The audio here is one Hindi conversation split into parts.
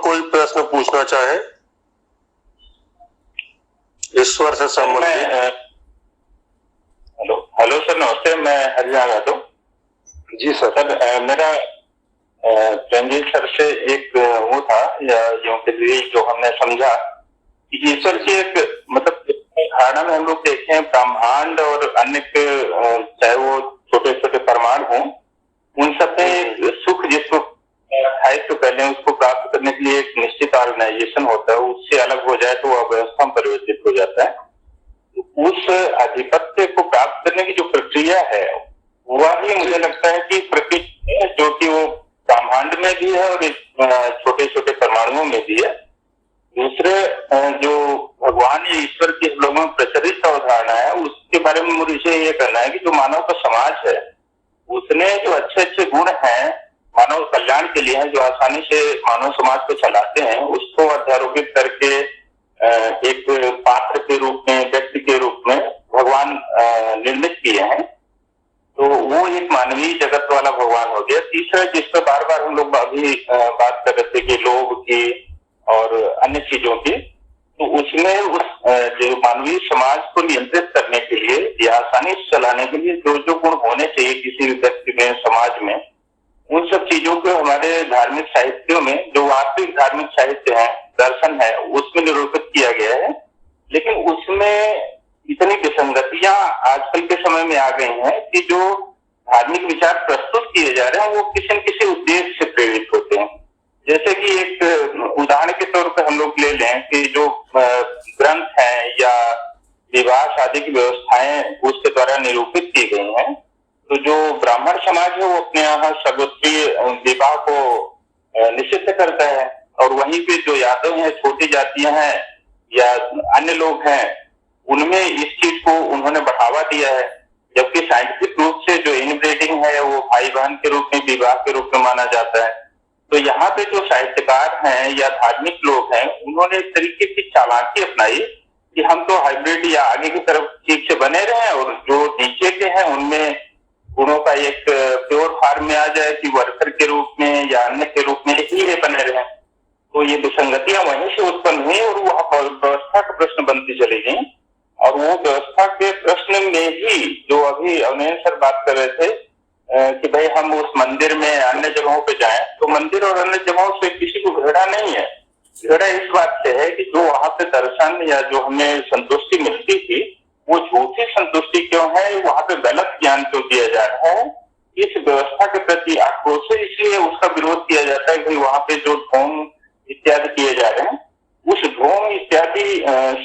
कोई प्रश्न पूछना चाहे ईश्वर से संबंधित? हेलो हेलो सर, नमस्ते। मैं हरियाणा यादव। जी सर। सर मेरा रंजीत सर से एक वो था या यूं के लिए जो हमने समझा कि ईश्वर की एक मतलब धारणा में हम लोग देखे हैं ब्रह्मांड और अन्य चाहे वो छोटे छोटे परमाणु हों, उन सब में सुख जिसको है तो पहले उसको प्राप्त करने के लिए एक निश्चित ऑर्गेनाइजेशन होता है, उससे अलग हो जाए तो वह अव्यवस्था में परिवर्तित हो जाता है। उस आधिपत्य को प्राप्त करने की जो प्रक्रिया है वह ही मुझे लगता है कि प्रक्रिया जो कि वो ब्रह्मांड में भी है और छोटे छोटे परमाणुओं में भी है। दूसरे जो भगवान या ईश्वर की लोगों में प्रचलित अवधारणा है उसके बारे में मुझे ये कहना है कि जो मानव का समाज है उसने जो अच्छे अच्छे गुण हैं मानव कल्याण के लिए हैं, जो आसानी से मानव समाज को चलाते हैं, उसको अध्यारोपित करके एक पात्र के रूप में, व्यक्ति के रूप में भगवान निर्मित किए हैं। तो वो एक मानवीय जगत वाला भगवान हो गया। तीसरा जिस पर बार बार हम लोग अभी बात कर रहे थे कि लोभ की और अन्य चीजों की, तो उसमें उस जो मानवीय समाज को नियंत्रित करने के लिए या आसानी से चलाने के लिए जो जो गुण होने चाहिए किसी व्यक्ति में, समाज में, उन सब चीजों को हमारे धार्मिक साहित्यों में, जो वास्तविक धार्मिक साहित्य है, दर्शन है, उसमें निरूपित किया गया है। लेकिन उसमें इतनी विसंगतियां आजकल के समय में आ गई हैं कि जो धार्मिक विचार प्रस्तुत किए जा रहे हैं वो किसी न किसी उद्देश्य से प्रेरित होते हैं। जैसे कि एक उदाहरण के तौर पर हम लोग ले लें कि जो ग्रंथ हैं या विवाह शादी की व्यवस्थाएं उसके द्वारा निरूपित की गई हैं, तो जो ब्राह्मण समाज है वो अपने यहाँ सर्वोत्तीय विवाह को निषिद्ध करता है, और वहीं पे जो यादव हैं, छोटी जातियां हैं या अन्य लोग हैं, उनमें इस चीज को उन्होंने बढ़ावा दिया है। जबकि साइंटिफिक रूप से जो इनब्रीडिंग है वो भाई बहन के रूप में, विवाह के रूप में माना जाता है। तो यहाँ पे जो साहित्यकार हैं या धार्मिक लोग हैं, उन्होंने एक तरीके की चालाकी अपनाई कि हम तो हाइब्रिड या आगे की तरफ ठीक से बने रहे और जो नीचे के हैं उनमें गुणों का एक प्योर फॉर्म में आ जाए कि वर्कर के रूप में या अन्य के रूप में ही बने रहे। तो ये विसंगतियां वहीं से उत्पन्न हुई और वह व्यवस्था का प्रश्न बनती चली गई। और वो व्यवस्था के प्रश्न में ही जो अभी अवनयन सर बात कर रहे थे कि भाई हम उस मंदिर में अन्य जगहों पे जाएं, तो मंदिर और अन्य जगहों से किसी को घृणा नहीं है। घृणा इस बात से है कि जो वहां पे दर्शन या जो हमें संतुष्टि मिलती थी वो झूठी संतुष्टि क्यों है, वहां पे गलत ज्ञान क्यों दिया जा रहा है, इस व्यवस्था के प्रति आक्रोश है, इसलिए उसका विरोध किया जाता है कि वहां पे जो ढोंग इत्यादि किए जा रहे हैं, उस ढोंग इत्यादि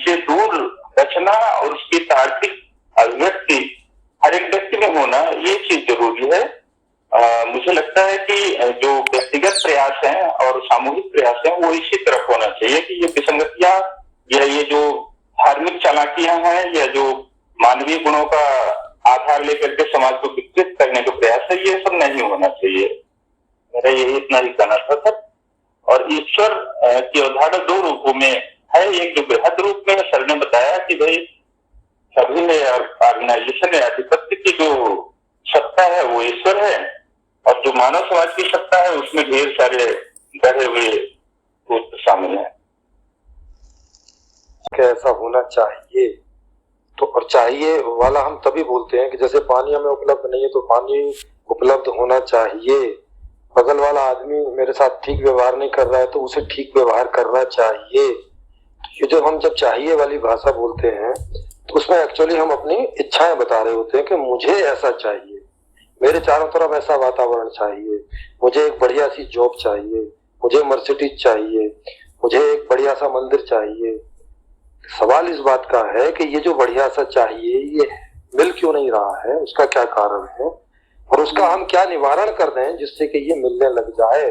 से दूर रचना और उसकी तार्किक अभिव्यक्ति हर एक व्यक्ति में होना, ये चीज जरूरी है। मुझे लगता है कि जो व्यक्तिगत प्रयास है और सामूहिक प्रयास है वो इसी तरफ होना चाहिए कि ये विसंगतियां या ये जो धार्मिक चालाकियां हैं या जो मानवीय गुणों का आधार लेकर के समाज को विकसित करने का प्रयास है, ये सब नहीं होना चाहिए। मेरा यही इतना ही कहना था सर। और ईश्वर की अवधारणा दो रूपों में है। एक जो बृहद रूप में सर ने बताया कि भाई सभी में ऑर्गेनाइजेशन या आधिपत्य की जो सत्ता है वो ईश्वर है, और जो मानव समाज की सत्ता है उसमें ढेर सारे गढ़े हुए भूत शामिल हैं। कैसा होना चाहिए, तो और चाहिए वाला हम तभी बोलते हैं कि जैसे पानी हमें उपलब्ध नहीं है तो पानी उपलब्ध होना चाहिए। बगल वाला आदमी मेरे साथ ठीक व्यवहार नहीं कर रहा है तो उसे ठीक व्यवहार करना चाहिए। ये जो हम जब चाहिए वाली भाषा बोलते हैं तो उसमें एक्चुअली हम अपनी इच्छाएं बता रहे होते हैं कि मुझे ऐसा चाहिए, मेरे चारों तरफ ऐसा वातावरण चाहिए, मुझे एक बढ़िया सी जॉब चाहिए, मुझे मर्सिडीज चाहिए, मुझे एक बढ़िया सा मंदिर चाहिए। सवाल इस बात का है कि ये जो बढ़िया सा चाहिए ये मिल क्यों नहीं रहा है, उसका क्या कारण है और उसका हम क्या निवारण कर दें जिससे कि ये मिलने लग जाए।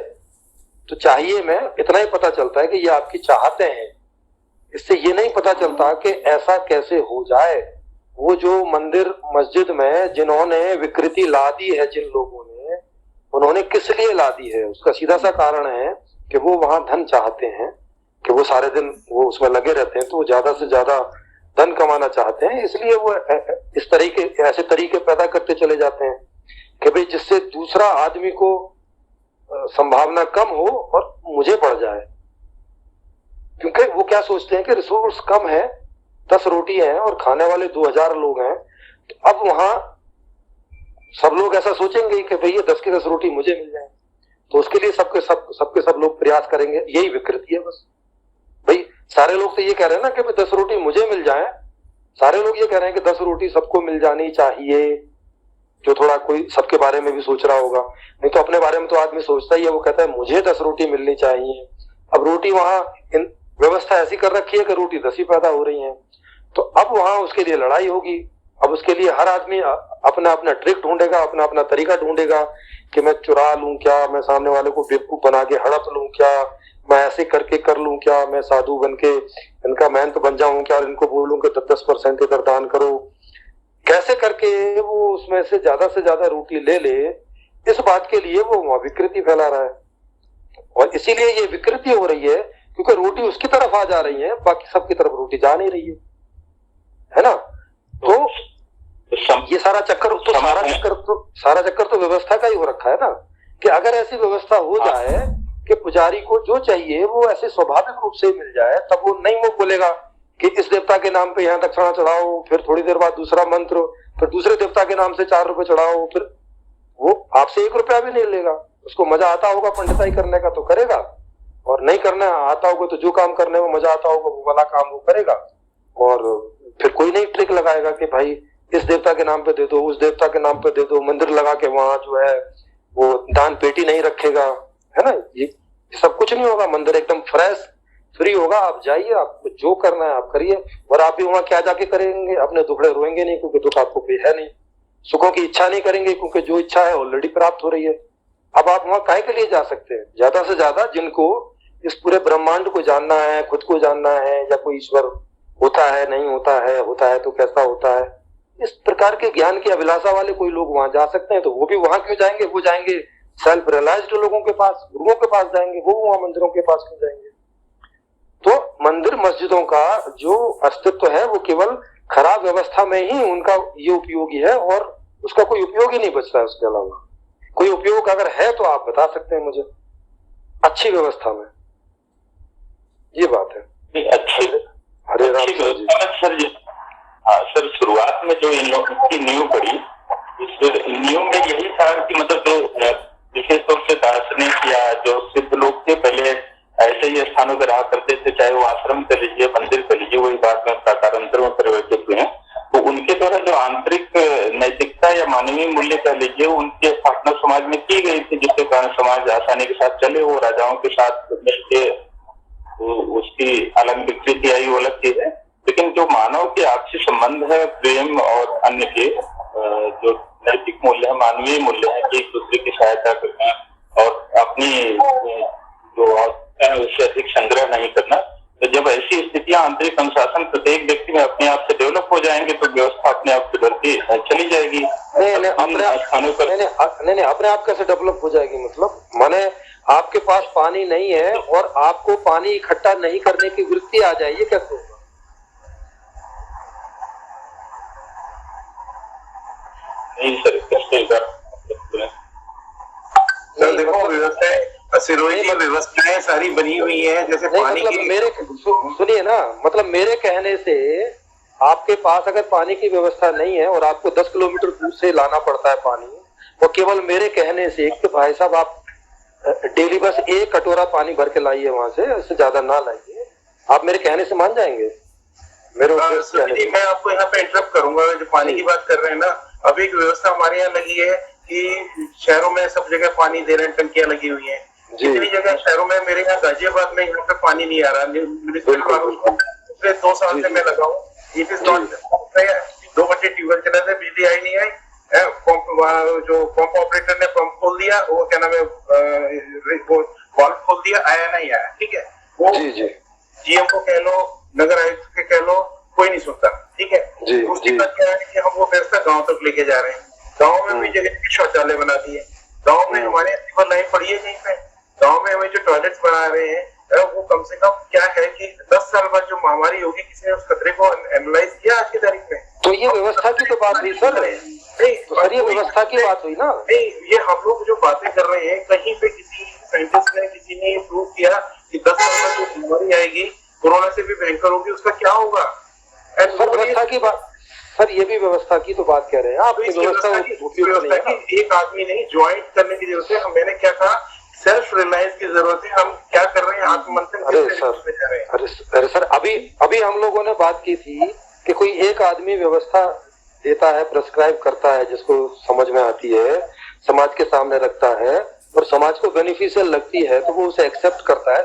तो चाहिए में इतना ही पता चलता है कि ये आपकी चाहते हैं, इससे ये नहीं पता चलता कि ऐसा कैसे हो जाए। वो जो मंदिर मस्जिद में जिन्होंने विकृति ला दी है, जिन लोगों ने, उन्होंने किस लिए ला दी है, उसका सीधा सा कारण है कि वो वहां धन चाहते हैं, कि वो सारे दिन वो उसमें लगे रहते हैं तो वो ज्यादा से ज्यादा धन कमाना चाहते हैं, इसलिए वो इस तरीके ऐसे तरीके पैदा करते चले जाते हैं कि भाई जिससे दूसरा आदमी को संभावना कम हो और मुझे बढ़ जाए। क्या सोचते हैं कि रिसोर्स कम है, 10 रोटी है और खाने वाले 2000 लोग हैं, तो अब वहां सब लोग ऐसा सोचेंगे कि भैया 10 की 10 रोटी मुझे मिल जाए, तो उसके लिए सबके सब लोग प्रयास करेंगे। यही विकृति है बस। भाई सारे लोग तो ये कह रहे हैं ना कि 10 रोटी मुझे मिल जाए, सारे लोग ये कह रहे हैं कि 10 रोटी सबको मिल जानी चाहिए, जो थोड़ा कोई सबके बारे में भी सोच रहा होगा। नहीं तो अपने बारे में तो आदमी सोचता ही है, वो कहता है मुझे 10 रोटी मिलनी चाहिए। अब रोटी वहां व्यवस्था ऐसी कर रखी है कि रोटी 10 ही पैदा हो रही है, तो अब वहां उसके लिए लड़ाई होगी। अब उसके लिए हर आदमी अपना अपना ट्रिक ढूंढेगा, अपना अपना तरीका ढूंढेगा कि मैं चुरा लूं क्या, मैं सामने वाले को बेवकूफ बना के हड़प लूं क्या, मैं ऐसे करके कर लूं क्या, मैं साधु बन के इनका महंत बन जाऊं क्या और इनको बोलूं कि 10% इधर दान करो। कैसे करके वो उसमें से ज्यादा रोटी ले ले, इस बात के लिए वो विकृति फैला रहा है। और इसीलिए ये विकृति हो रही है क्योंकि रोटी उसकी तरफ आ जा रही है, बाकी सबकी तरफ रोटी जा नहीं रही है ना। तो ये सारा चक्कर तो व्यवस्था का ही हो रखा है ना, कि अगर ऐसी व्यवस्था हो जाए कि पुजारी को जो चाहिए वो ऐसे स्वाभाविक रूप से मिल जाए, तब वो नहीं वो बोलेगा कि इस देवता के नाम पे यहाँ दक्षिणा चढ़ाओ, फिर थोड़ी देर बाद दूसरा मंत्र, फिर दूसरे देवता के नाम से 4 रुपए चढ़ाओ, फिर वो आपसे 1 रुपया भी नहीं लेगा। उसको मजा आता होगा पंडिताई करने का तो करेगा, और नहीं करना आता होगा तो जो काम करने में मजा आता होगा वो वाला काम वो करेगा। और फिर कोई नहीं ट्रिक लगाएगा कि भाई इस देवता के नाम पे दे दो, उस देवता के नाम पे दे दो, मंदिर लगा के वहां जो है वो दान पेटी नहीं रखेगा, है ना। ये सब कुछ नहीं होगा, मंदिर एकदम फ्रेश फ्री होगा। आप जाइए, आपको जो करना है आप करिए, और आप भी वहां क्या जाके करेंगे, अपने दुखड़े रोएंगे नहीं क्योंकि दुख आपको कोई है नहीं, सुखों की इच्छा नहीं करेंगे क्योंकि जो इच्छा है ऑलरेडी प्राप्त हो रही है। अब आप वहां काहे के लिए जा सकते हैं? ज्यादा से ज्यादा जिनको इस पूरे ब्रह्मांड को जानना है, खुद को जानना है, या कोई ईश्वर होता है नहीं होता है तो कैसा होता है, इस प्रकार के ज्ञान की अभिलाषा वाले कोई लोग वहां जा सकते हैं। तो वो भी वहां क्यों जाएंगे? वो जाएंगे सेल्फ रियलाइज्ड लोगों के पास, गुरुओं के पास जाएंगे, वो वहां मंदिरों के पास क्यों जाएंगे? तो मंदिर मस्जिदों का जो अस्तित्व है वो केवल खराब व्यवस्था में ही उनका ये उपयोगी है, और उसका कोई उपयोग ही नहीं बचता है। उसके अलावा कोई उपयोग अगर है तो आप बता सकते हैं मुझे, अच्छी व्यवस्था में। ये बात है अच्छी। हरे राम सर जी। हाँ सर, शुरुआत में जो इन लोगों की नींव पड़ी, इस नींव में यही था कि मतलब जो विशेष तौर से दार्शनिक या जो सिद्ध लोग थे पहले ऐसे ही स्थानों पर रहा करते थे, चाहे वो आश्रम कर लीजिए, मंदिर कर लीजिए, वही बात में प्रकारांतर में परिवर्तित हुए हैं। तो उनके द्वारा जो आंतरिक नैतिकता या मानवीय मूल्य कह लीजिए उनके स्थापना समाज में की गई थी, जिसके कारण समाज आसानी के साथ चले। वो राजाओं के साथ मिलके उसकी अलग विकृति आई, वो अलग चीज है। लेकिन जो मानव के आपसी संबंध है, प्रेम और अन्य के जो नैतिक मूल्य है, मानवीय मूल्य है, एक दूसरे की सहायता करना और अपनी जो है उससे अधिक संग्रह नहीं करना, तो जब ऐसी स्थितियां आंतरिक अनुशासन प्रत्येक व्यक्ति में अपने आप से डेवलप हो जाएंगे तो व्यवस्था अपने आप सुधरती चली जाएगी। नहीं अपने आप कैसे डेवलप हो जाएगी? मतलब माने आपके पास पानी नहीं है और आपको पानी इकट्ठा नहीं करने की वृत्ति आ जाए, ये कैसे होगा? नहीं सर, कैसे सर देखो, व्यवस्थाएं सिरोही की व्यवस्थाएं सारी बनी हुई है, जैसे पानी मतलब की। मेरे सुनिए ना, मतलब मेरे कहने से आपके पास अगर पानी की व्यवस्था नहीं है और आपको 10 किलोमीटर दूर से लाना पड़ता है पानी, और केवल मेरे कहने से कि भाई साहब आप डेली बस 1 कटोरा पानी भर के लाइए वहां से, इससे ज्यादा ना लाइए, आप मेरे कहने से मान जाएंगे? मेरे मैं आपको यहाँ पे इंटरप्ट करूंगा। जो पानी की बात कर रहे हैं ना, अभी एक व्यवस्था हमारे यहाँ लगी है कि शहरों में सब जगह पानी दे रहे हैं, टंकियां लगी हुई हैं। जितनी जगह शहरों में, मेरे यहाँ गाजियाबाद में यहाँ पे पानी नहीं आ रहा। पिछले 2 साल से मैं लगा हूँ, इट इज नॉट 2 घंटे ट्यूबवेल चला था, बिजली आई नहीं आई, जो पंप ऑपरेटर ने पंप खोल दिया, वो क्या नाम है वाल्व खोल दिया, आया नहीं आया, ठीक है। वो जीएम को कह लो, नगर आयुक्त के कह लो, कोई नहीं सुनता, ठीक है। दूसरी बात क्या है कि हम वो व्यवस्था गांव तक लेके जा रहे हैं। गांव में भी जगह शौचालय बना दिए, गांव में हमारे सीवर लाइन पड़ी है कहीं पे, गांव में हमें जो टॉयलेट्स बना रहे हैं वो कम से कम क्या है कि 10 साल बाद जो महामारी होगी, किसी ने उस खतरे को एनालाइज किया आज की तारीख में? तो ये व्यवस्था की तो बात हुई सर, ये व्यवस्था की बात हुई ना। नहीं, ये हम लोग जो बातें कर रहे हैं, कहीं पे किसी साइंटिस्ट ने, किसी ने प्रूव किया कि 10 साल बाद जो बीमारी आएगी, कोरोना से भी भयंकर होगी, उसका क्या होगा? व्यवस्था की बात सर, ये भी व्यवस्था की तो बात कह रहे हैं आप। इस व्यवस्था की एक आदमी नहीं, ज्वाइंट करने की जरूरत है। मैंने क्या कहा, सेल्फ रिलायंस की जरूरत है। हम क्या कर रहे हैं, आत्ममंथन अरे सर अभी हम लोगों ने बात की थी कि कोई एक आदमी व्यवस्था देता है, प्रेस्क्राइब करता है, जिसको समझ में आती है, समाज के सामने रखता है और समाज को बेनिफिशियल लगती है तो वो उसे एक्सेप्ट करता है।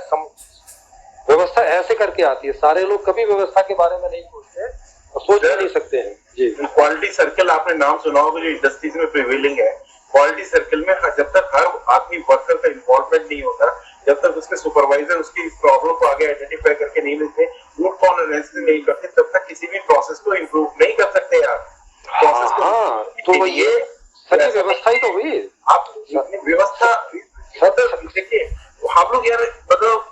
व्यवस्था ऐसे करके आती है। सारे लोग कभी व्यवस्था के बारे में नहीं सोचते और सोच भी नहीं सकते हैं जी। क्वालिटी सर्कल आपने नाम सुना होगा, जो इंडस्ट्रीज में प्रिवेलिंग है। क्वालिटी सर्कल में जब तक हर आदमी वर्कर का इन्वॉल्वमेंट नहीं होता, जब तक उसके सुपरवाइजर उसकी प्रॉब्लम को आगे आइडेंटिफाई करके नहीं लेते, रूट कॉज एनालिसिस नहीं करते, तब तक किसी भी प्रोसेस को इम्प्रूव नहीं कर सकते आप। प्रोसेस को तो ये सर व्यवस्था ही तो हुई। आप व्यवस्था देखिए, हम लोग यार मतलब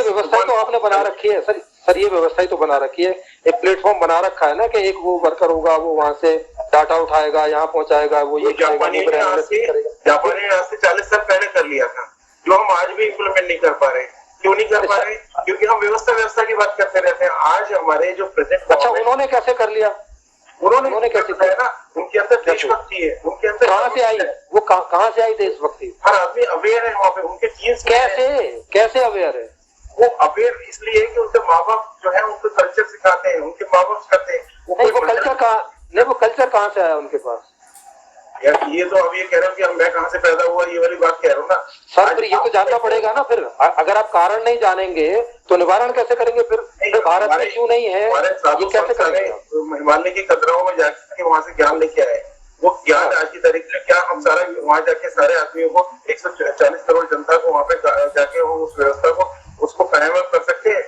व्यवस्था तो आपने बना रखी है सर, ये व्यवस्था ही तो बना रखी है। एक प्लेटफॉर्म बना रखा है ना कि एक वो वर्कर होगा, वो वहां से डाटा उठाएगा, यहाँ पहुंचाएगा, वो ये जापानी ने आज से 40 साल पहले कर लिया था, जो हम आज भी इम्प्लीमेंट नहीं कर पा रहे। क्यों नहीं कर पा रहे? क्योंकि हम व्यवस्था की बात करते रहते हैं। आज हमारे जो प्रेजेंट, अच्छा उन्होंने कैसे कर लिया? उन्होंने कैसे किया ना? उनके अंदर देशभक्ति है, उनके अंदर कहाँ से आई? वो कहाँ से आई देशभक्ति? हर आदमी अवेयर है वहाँ पे, उनके जीन्स कैसे अवेयर है? वो अवेयर इसलिए कि उनके माँ बाप जो है उनको कल्चर सिखाते हैं, उनके माँ बाप सिखाते हैं। वो कल्चर कहाँ से आया उनके पास? यार ये तो अब ये कह रहे हो कि मैं कहाँ से पैदा हुआ, ये वाली बात कह रहा हूँ ना सर। फिर ये तो जानना पड़ेगा ना। फिर अगर आप कारण नहीं जानेंगे तो निवारण कैसे करेंगे? फिर भारत में क्यों नहीं है, ये कैसे करेंगे? हिमालय की कतराओं में जाके वहाँ से ज्ञान लेके आए। वो ज्ञान आज की तारीख में क्या हम सारा वहाँ जाके सारे आदमियों को 140 करोड़ जनता को वहाँ पे जाके उस व्यवस्था को उसको कायम कर सकते हैं?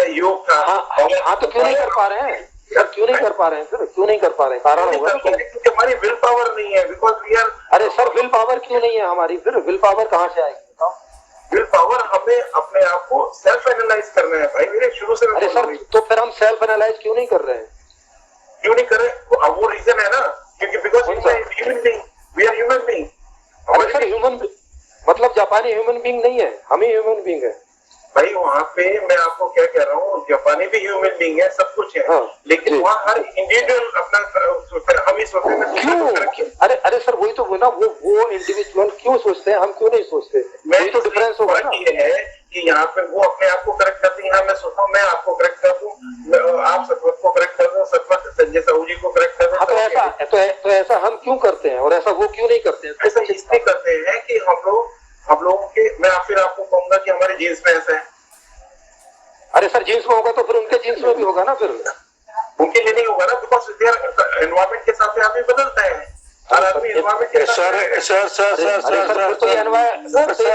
योग था। हाँ तो क्यों नहीं कर पा रहे हैं? क्यों नहीं कर पा रहे हैं? फिर क्यों नहीं कर पा रहे हैं? कारण होगा क्योंकि हमारी विल पावर नहीं है। Because we are. अरे सर विल पावर क्यों नहीं है हमारी? फिर विल पावर कहाँ से आएगी बताओ? विल पावर हमें अपने आप को सेल्फ एनालाइज करना है भाई, मेरे शुरू से। अरे सर तो फिर हम सेल्फ एनालाइज क्यों नहीं कर रहे हैं? क्यों नहीं कर रहे? वो रीजन है ना, क्योंकि because human being, we are human being. अरे सर ह्यूमन मतलब जापानी ह्यूमन बीइंग नहीं है, हम ही ह्यूमन बीइंग है भाई। वहाँ पे मैं आपको क्या कह रहा हूँ, जापानी भी ह्यूमन बीइंग है, सब कुछ है। लेकिन वहाँ हर इंडिविजुअल अपना सोचता है, हम ही सोचते हैं क्यों? अरे सर वही तो ना, वो इंडिविजुअल क्यों सोचते हैं, हम क्यों नहीं सोचते? मैं तो डिफरेंस होगा ना। ये है कि यहाँ पे वो अपने आप को करेक्ट करते हैं, यहाँ मैं सोचता हूँ मैं आपको करेक्ट कर दूँ, आप सतवत को करेक्ट कर दो, सतवत संजय साहू जी को करेक्ट कर दो। तो ऐसा हम क्यों करते हैं और ऐसा वो क्यों नहीं करते हैं? ऐसा इसलिए करते हैं कि हम लोगों के, मैं फिर आपको कहूंगा कि हमारे जीन्स में ऐसा है। अरे सर जीन्स में होगा तो फिर उनके जीन्स में भी होगा ना। फिर उनके लिए नहीं होगा ना, बिकॉज एनवायरमेंट के साथ आदमी बदलता है। हर आदमी एनवायरमेंट के साथ। सर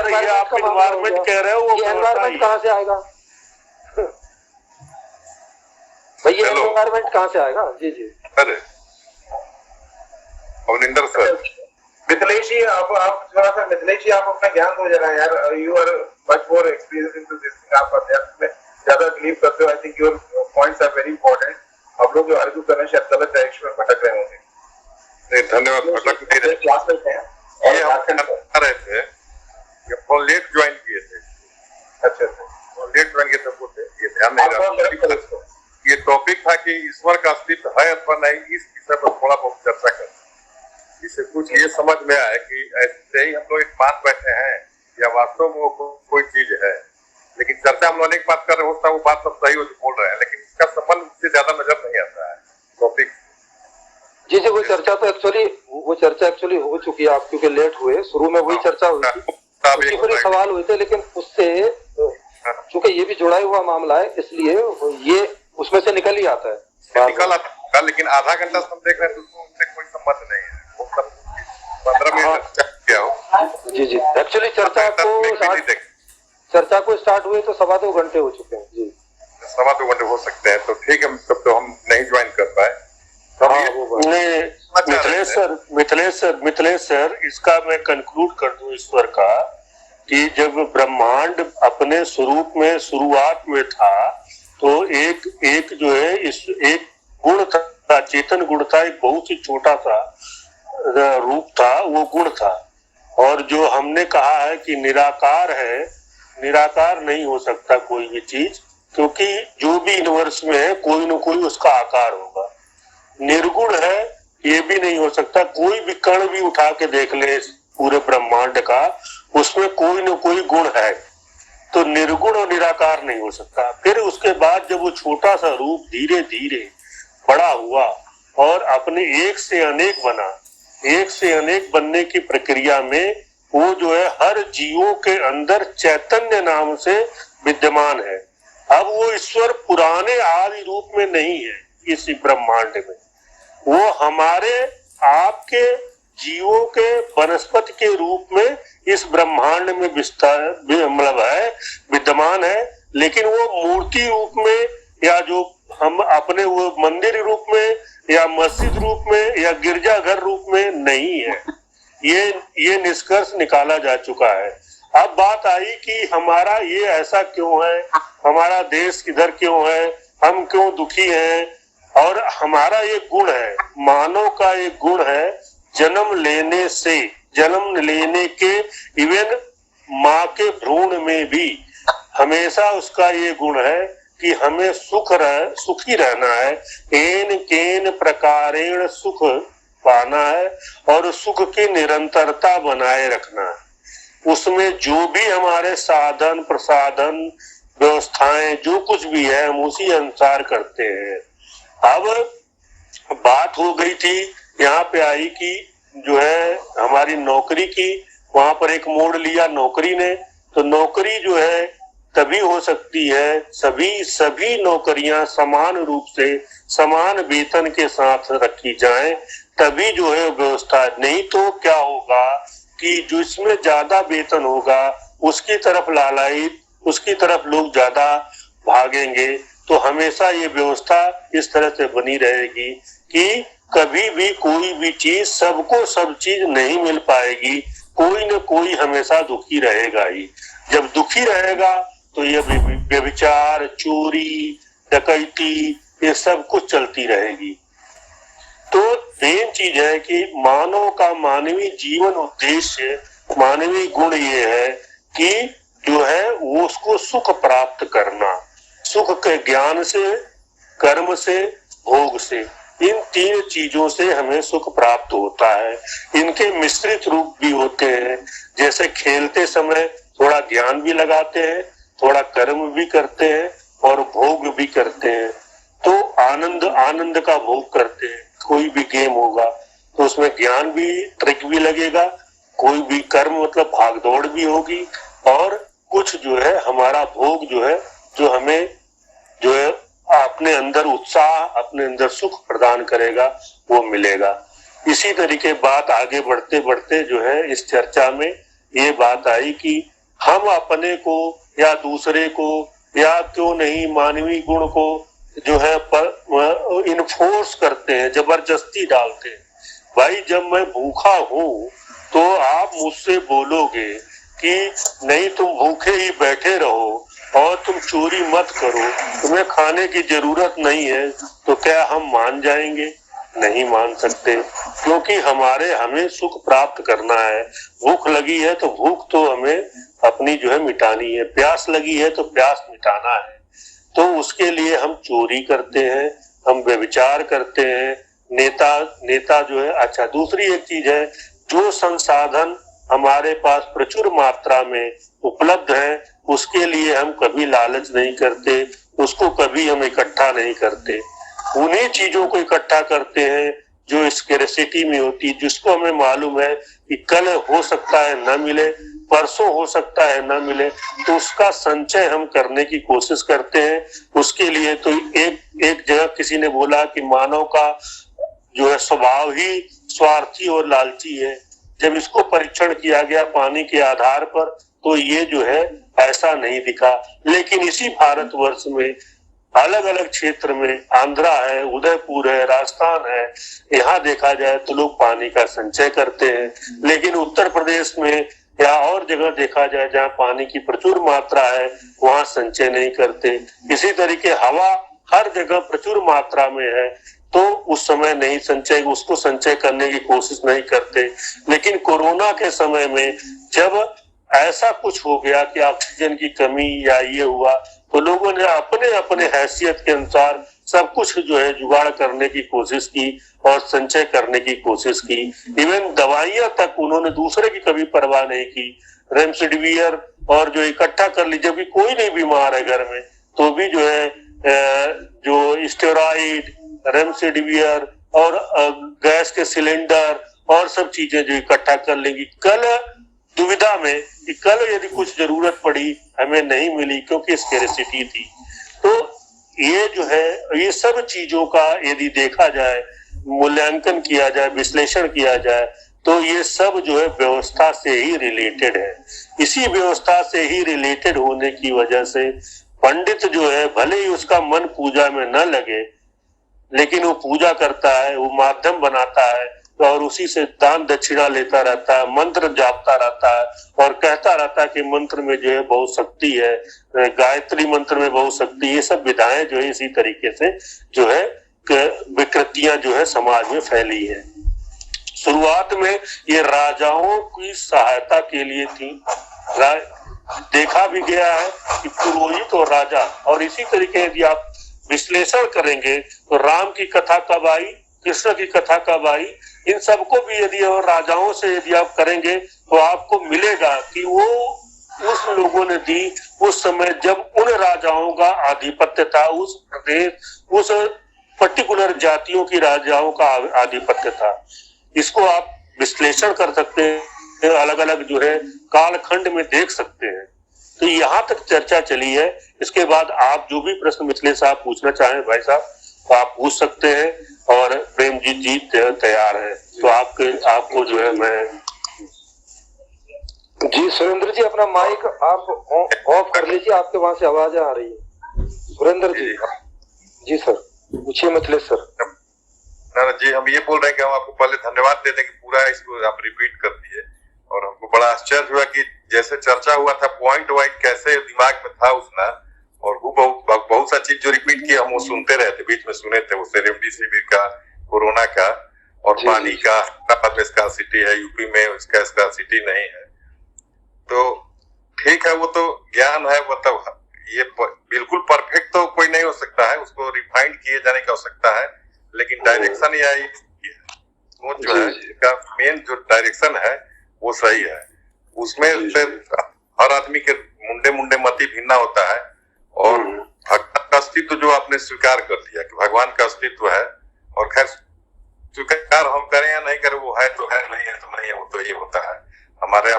ये आप एनवायरमेंट कह रहे हो, वो एनवायरमेंट कहाँ से आएगा भैया? एनवायरमेंट कहाँ से आएगा? जी जी अरे अवनिंदर सर, मिथिलेश जी आप थोड़ा सा, मिथिलेश जी आप अपना ज्ञान दो जरा यार। You are much more experience into this thing. आप अध्यात्म में ज्यादा बिलीव करते हो। I think your points are very important. आप लोग जो आर्ग्यू कर रहे हैं शायद गलत डायरेक्शन में भटक रहे होंगे। नहीं धन्यवाद। भटक नहीं रहे, क्लास में हैं ये हम बता रहे थे, ये बहुत लेट ज्वाइन किए थे। अच्छा लेट ज्वाइन किए थे, बोलते ये ध्यान नहीं रहा। ये टॉपिक था कि ईश्वर का अस्तित्व है अथवा नहीं, इस विषय पर थोड़ा बहुत चर्चा कर, इससे कुछ ये समझ में आया कि ऐसे ही हम लोग एक मान बैठे हैं या वास्तव में वो कोई चीज है। लेकिन चर्चा हम लोग अनेक बात कर रहे होता है, वो बात सब सही बोल रहे हैं, लेकिन इसका संबंध उससे ज्यादा नजर नहीं आता है टॉपिक। जी जी वो चर्चा एक्चुअली हो चुकी है। आप क्योंकि लेट हुए, शुरू में वही चर्चा हुई थी, पूरे सवाल हुए थे, लेकिन उससे चूंकि ये भी जुड़ा हुआ मामला है इसलिए ये उसमें से निकल ही आता है। निकल आता, लेकिन आधा घंटा से हम देख रहे हैं तो उनसे कोई संबंध नहीं है। 15 मिनट क्या हो। जी जी एक्चुअली चर्चा को स्टार्ट हुए तो 2.25 घंटे हो चुके हैं। जी 2.25 घंटे हो सकते हैं, तो ठीक है, तब तो हम नहीं ज्वाइन कर पाए। मिथिलेश सर इसका मैं कंक्लूड कर दूं ईश्वर का कि जब ब्रह्मांड अपने स्वरूप में शुरुआत में था तो एक जो है इस एक गुण था, चेतन गुण था, एक बहुत ही छोटा सा रूप था, वो गुण था। और जो हमने कहा है कि निराकार है निराकार नहीं हो सकता कोई भी चीज, क्योंकि जो भी यूनिवर्स में है कोई न कोई उसका आकार होगा। निर्गुण है ये भी नहीं हो सकता। कोई भी कण भी उठा के देख ले पूरे ब्रह्मांड का, उसमें कोई न कोई गुण है, तो निर्गुण और निराकार नहीं हो सकता। फिर उसके बाद जब वो छोटा सा रूप धीरे धीरे बड़ा हुआ और अपने एक से अनेक बना, एक से अनेक बनने की प्रक्रिया में वो जो है हर जीवों के अंदर चैतन्य नाम से विद्यमान है। अब वो ईश्वर पुराने आदि रूप में नहीं है इस ब्रह्मांड में, वो हमारे आपके जीवों के वनस्पति के रूप में इस ब्रह्मांड में विस्तार मतलब है, विद्यमान है। लेकिन वो मूर्ति रूप में या जो हम अपने वो मंदिर रूप में या मस्जिद रूप में या गिरजाघर रूप में नहीं है। ये निष्कर्ष निकाला जा चुका है। अब बात आई कि हमारा ये ऐसा क्यों है, हमारा देश किधर क्यों है, हम क्यों दुखी हैं, और हमारा ये गुण है, मानव का एक गुण है, जन्म लेने के इवन माँ के भ्रूण में भी हमेशा उसका ये गुण है कि हमें सुखी रहना है, एन केन प्रकारेण सुख पाना है और सुख की निरंतरता बनाए रखना है। उसमें जो भी हमारे साधन प्रसाधन व्यवस्थाएं जो कुछ भी है हम उसी अनुसार करते हैं। अब बात हो गई थी यहाँ पे आई कि जो है हमारी नौकरी की, वहां पर एक मोड़ लिया नौकरी ने, तो नौकरी जो है तभी हो सकती है, सभी नौकरियां समान रूप से समान वेतन के साथ रखी जाएं, तभी जो है व्यवस्था। नहीं तो क्या होगा कि जिसमें ज्यादा वेतन होगा उसकी तरफ लालायित, उसकी तरफ लोग ज्यादा भागेंगे। तो हमेशा ये व्यवस्था इस तरह से बनी रहेगी कि कभी भी कोई भी चीज, सबको सब चीज नहीं मिल पाएगी, कोई न कोई हमेशा दुखी रहेगा ही। जब दुखी रहेगा तो ये व्यभिचार, चोरी, डकैती, ये सब कुछ चलती रहेगी। तो मेन चीज है कि मानव का मानवीय जीवन उद्देश्य, मानवीय गुण ये है कि जो है वो उसको सुख प्राप्त करना, सुख के ज्ञान से, कर्म से, भोग से, इन तीन चीजों से हमें सुख प्राप्त होता है। इनके मिश्रित रूप भी होते हैं, जैसे खेलते समय थोड़ा ध्यान भी लगाते हैं, थोड़ा कर्म भी करते हैं और भोग भी करते हैं। तो आनंद का भोग करते हैं। कोई भी गेम होगा तो उसमें ज्ञान भी, ट्रिक भी लगेगा, कोई भी कर्म मतलब भागदौड़ भी होगी, और कुछ जो है हमारा भोग जो है, जो हमें जो है अपने अंदर उत्साह, अपने अंदर सुख प्रदान करेगा, वो मिलेगा। इसी तरीके बात आगे बढ़ते बढ़ते जो है इस चर्चा में ये बात आई कि हम अपने को या दूसरे को या क्यों नहीं मानवीय गुण को जो है पर इन्फोर्स करते हैं, जबरदस्ती डालते हैं। भाई जब मैं भूखा हूँ तो आप मुझसे बोलोगे कि नहीं तुम भूखे ही बैठे रहो और तुम चोरी मत करो, तुम्हें खाने की जरूरत नहीं है, तो क्या हम मान जाएंगे? नहीं मान सकते, क्योंकि हमें सुख प्राप्त करना है। भूख लगी है तो भूख तो हमें अपनी जो है मिटानी है, प्यास लगी है तो प्यास मिटाना है। तो उसके लिए हम चोरी करते हैं, हम व्यभिचार करते हैं, नेता जो है। अच्छा, दूसरी एक चीज है, जो संसाधन हमारे पास प्रचुर मात्रा में उपलब्ध है उसके लिए हम कभी लालच नहीं करते, उसको कभी हम इकट्ठा नहीं करते। उन्हीं चीजों को इकट्ठा करते हैं जो स्कैर्सिटी में होती, जिसको हमें मालूम है कि कल हो सकता है न मिले, परसों हो सकता है न मिले, तो उसका संचय हम करने की कोशिश करते हैं। उसके लिए तो एक जगह किसी ने बोला कि मानव का जो है स्वभाव ही स्वार्थी और लालची है। जब इसको परीक्षण किया गया पानी के आधार पर तो ये जो है ऐसा नहीं दिखा। लेकिन इसी भारतवर्ष में अलग अलग क्षेत्र में, आंध्रा है, उदयपुर है, राजस्थान है, यहाँ देखा जाए तो लोग पानी का संचय करते हैं। लेकिन उत्तर प्रदेश में या और जगह देखा जाए जहाँ पानी की प्रचुर मात्रा है वहाँ संचय नहीं करते। इसी तरीके हवा हर जगह प्रचुर मात्रा में है तो उस समय नहीं संचय, उसको संचय करने की कोशिश नहीं करते। लेकिन कोरोना के समय में जब ऐसा कुछ हो गया कि ऑक्सीजन की कमी या ये हुआ, तो लोगों ने अपने अपने हैसियत के अनुसार सब कुछ जो है जुगाड़ करने की कोशिश की और संचय करने की कोशिश की। इवन दवाइयां तक उन्होंने दूसरे की कभी परवाह नहीं की, रेमडेसिविर और जो इकट्ठा कर ली, जबकि कोई नहीं बीमार है घर में, तो भी जो है जो स्टेरॉइड, रेमडेसिविर और गैस के सिलेंडर और सब चीजें जो इकट्ठा कर लेंगी। कल दुविधा में कि कल यदि कुछ जरूरत पड़ी हमें नहीं मिली क्योंकि स्कैरिसिटी थी। तो ये जो है, ये सब चीजों का यदि देखा जाए, मूल्यांकन किया जाए, विश्लेषण किया जाए, तो ये सब जो है व्यवस्था से ही रिलेटेड है। इसी व्यवस्था से ही रिलेटेड होने की वजह से पंडित जो है भले ही उसका मन पूजा में न लगे, लेकिन वो पूजा करता है, वो माध्यम बनाता है और उसी से दान दक्षिणा लेता रहता है, मंत्र जापता रहता है और कहता रहता है कि मंत्र में जो है बहुत शक्ति है, गायत्री मंत्र में बहुत शक्ति। ये सब विधाएं जो है इसी तरीके से जो है विकृतियां जो है समाज में फैली है। शुरुआत में ये राजाओं की सहायता के लिए थी, देखा भी गया है कि पुरोहित और राजा, और इसी तरीके यदि आप विश्लेषण करेंगे तो राम की कथा कब आई, कृष्ण की कथा कब आई, इन सबको भी यदि और राजाओं से यदि आप करेंगे तो आपको मिलेगा कि वो उस लोगों ने दी उस समय जब उन राजाओं का आधिपत्य था, उस प्रदेश, उस पर्टिकुलर जातियों की राजाओं का आधिपत्य था। इसको आप विश्लेषण कर सकते हैं, अलग अलग जो है कालखंड में देख सकते हैं। तो यहाँ तक चर्चा चली है। इसके बाद आप जो भी प्रश्न मिथिलेश साहब पूछना चाहें भाई साहब तो आप पूछ सकते हैं, और प्रेमजीत जी तैयार है, तो आपको जो है मैं जी सुरेंद्र जी अपना माइक आप ऑफ कर लीजिए, आपके वहां से आवाज आ रही है। सुरेंद्र जी जी सर पूछिए मिथिलेश सर। जी हम ये बोल रहे हैं कि हम आपको पहले धन्यवाद देते हैं कि पूरा इसको आप रिपीट कर दिए, और हमको बड़ा आश्चर्य हुआ कि जैसे चर्चा हुआ था पॉइंट वाइज कैसे दिमाग में था उसना, और वो बहुत सा चीज जो रिपीट किया हम वो सुनते रहे थे, बीच में सुने थे, वो रेमडेसिविर का, कोरोना का और पानी का, हैदराबाद में स्कार्सिटी है, यूपी में इसका स्कार्सिटी नहीं है। तो ठीक है, वो तो ज्ञान है, वो तो ये बिल्कुल परफेक्ट तो कोई नहीं हो सकता है, उसको रिफाइंड किए जाने की आवश्यकता है, लेकिन डायरेक्शन या वो जो है इसका मेन जो डायरेक्शन है वो सही है। उसमें से हर आदमी के मुंडे मुंडे मति भिन्ना होता है, और भगवान का अस्तित्व जो आपने स्वीकार कर दिया कि भगवान का अस्तित्व है, और खैर स्वीकार हम करें या नहीं करें, वो है तो है, नहीं है तो नहीं है, वो तो ये होता है हमारे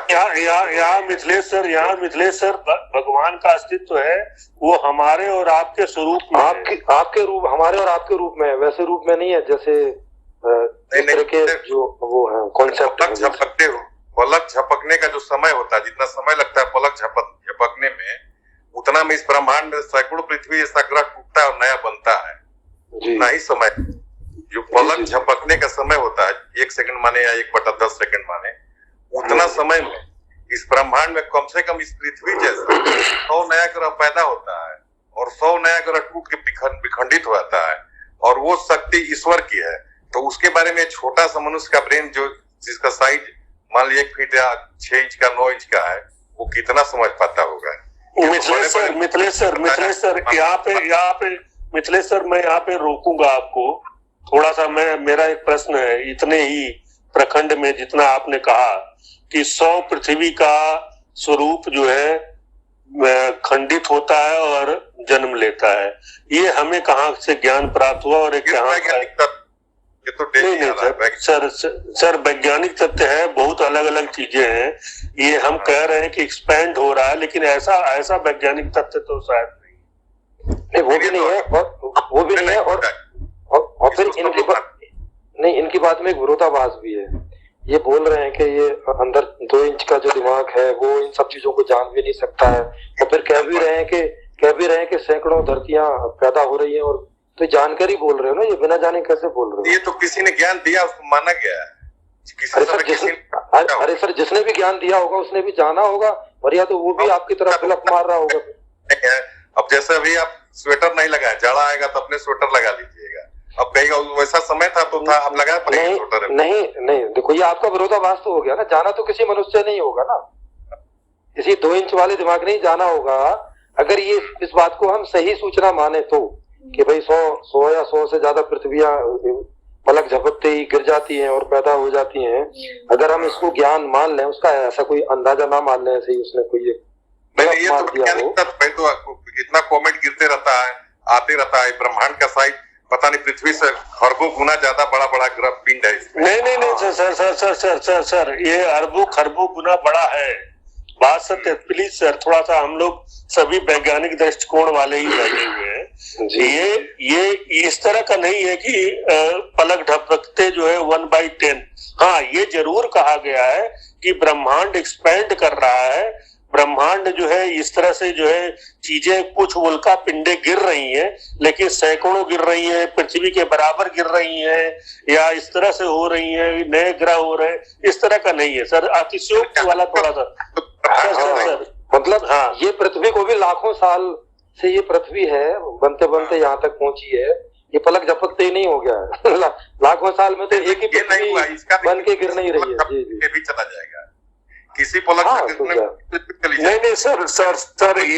यहाँ मिथिलेश सर भगवान का अस्तित्व है, वो हमारे और आपके स्वरूप में, आपके रूप, हमारे और आपके रूप में, वैसे रूप में नहीं है जैसे के जो वो है कॉन्सेप्ट। पलक झपकने का जो समय होता है, जितना समय लगता है पलक झपकने में, उतना में इस ब्रह्मांड में सैकड़ों पृथ्वी जैसा ग्रह टूटता है और नया बनता है। उतना ही समय जो पलक झपकने का समय होता है, 1 सेकंड माने या 1/10 सेकंड माने, उतना समय में इस ब्रह्मांड में कम से कम इस पृथ्वी जैसा 100 नया ग्रह पैदा होता है, और 100 नया ग्रह टूट के विखंडित हो जाता है, और वो शक्ति ईश्वर की है। तो उसके बारे में छोटा सा मनुष्य का ब्रेन जो जिसका साइज मान लीजिए 1 फीट या 6 इंच का 9 इंच का है, वो कितना समझ पाता होगा। मिथिलेश सर मैं यहाँ पे रोकूंगा आपको थोड़ा सा। मेरा एक प्रश्न है, इतने ही प्रखंड में जितना आपने कहा कि 100 पृथ्वी का स्वरूप जो है खंडित होता है और जन्म लेता है, ये हमें कहाँ से ज्ञान प्राप्त हुआ? और एक ये तो नहीं सर वैज्ञानिक तथ्य है, बहुत अलग अलग चीजें हैं। ये हम कह रहे हैं कि एक्सपैंड हो रहा है, लेकिन ऐसा वैज्ञानिक तथ्य तो शायद नहीं, वो भी नहीं है, वो भी नहीं है, और फिर इनकी बात में एक विरोधाभास भी है। ये बोल रहे हैं कि ये अंदर 2 इंच का जो दिमाग है वो इन सब चीजों को जान भी नहीं सकता है, और फिर कह भी रहे हैं कि सैकड़ों धरतियां पैदा हो रही हैं, और तो जानकारी बोल रहे हो ना, ये बिना जाने कैसे बोल रहे हो? ये तो किसी ने ज्ञान दिया, उसको माना गया है। अरे सर जिसने भी ज्ञान दिया होगा उसने भी जाना होगा, और या तो वो भी आपकी तरफ ब्लफ मार रहा होगा। अब जैसे अभी आप स्वेटर नहीं लगाए, जाड़ा आएगा तो अपने स्वेटर लगा लीजिएगा। अब कहीं वैसा समय था तो था, अब लगा स्वेटर। नहीं देखो, ये आपका विरोधाभास तो हो गया ना, जाना तो किसी मनुष्य से नहीं होगा ना। किसी 2 इंच वाले दिमाग नहीं जाना होगा। अगर ये इस बात को हम सही सूचना माने तो कि भाई 100 या 100 से ज्यादा पृथ्वियां पलक झपकते ही गिर जाती हैं और पैदा हो जाती हैं, अगर हम इसको ज्ञान मान लें, उसका ऐसा कोई अंदाजा ना मान लें ऐसे ही उसने कोई ये तो इतना कॉमेंट गिरते रहता है, आते रहता है, ब्रह्मांड का साइज पता नहीं पृथ्वी से खरबों गुना ज्यादा बड़ा ग्रह पिंड है इसमें। नहीं सर, ये अरबों खरबों गुना बड़ा है, बात सत्य। प्लीज सर, थोड़ा सा हम लोग सभी वैज्ञानिक दृष्टिकोण वाले ही बैठे हुए हैं। ये इस तरह का नहीं है कि पलक झपकते जो है 1/10। हाँ, ये जरूर कहा गया है कि ब्रह्मांड एक्सपेंड कर रहा है, ब्रह्मांड जो है इस तरह से जो है चीजें, कुछ उल्का पिंडे गिर रही हैं, लेकिन सैकड़ों गिर रही हैं, पृथ्वी के बराबर गिर रही हैं, या इस तरह से हो रही हैं, नए ग्रह हो रहे हैं, इस तरह का नहीं है सर। अतिशयोक्ति वाला थोड़ा सा सर, मतलब हाँ, ये पृथ्वी को भी लाखों साल से ये पृथ्वी है, बनते बनते यहाँ तक पहुंची है, ये पलक झपकते ही नहीं हो गया है। लाखों साल में तो एक ही पृथ्वी बन के गिर नहीं रही है। जी भी चला जाएगा किसी पलक नहीं सर ये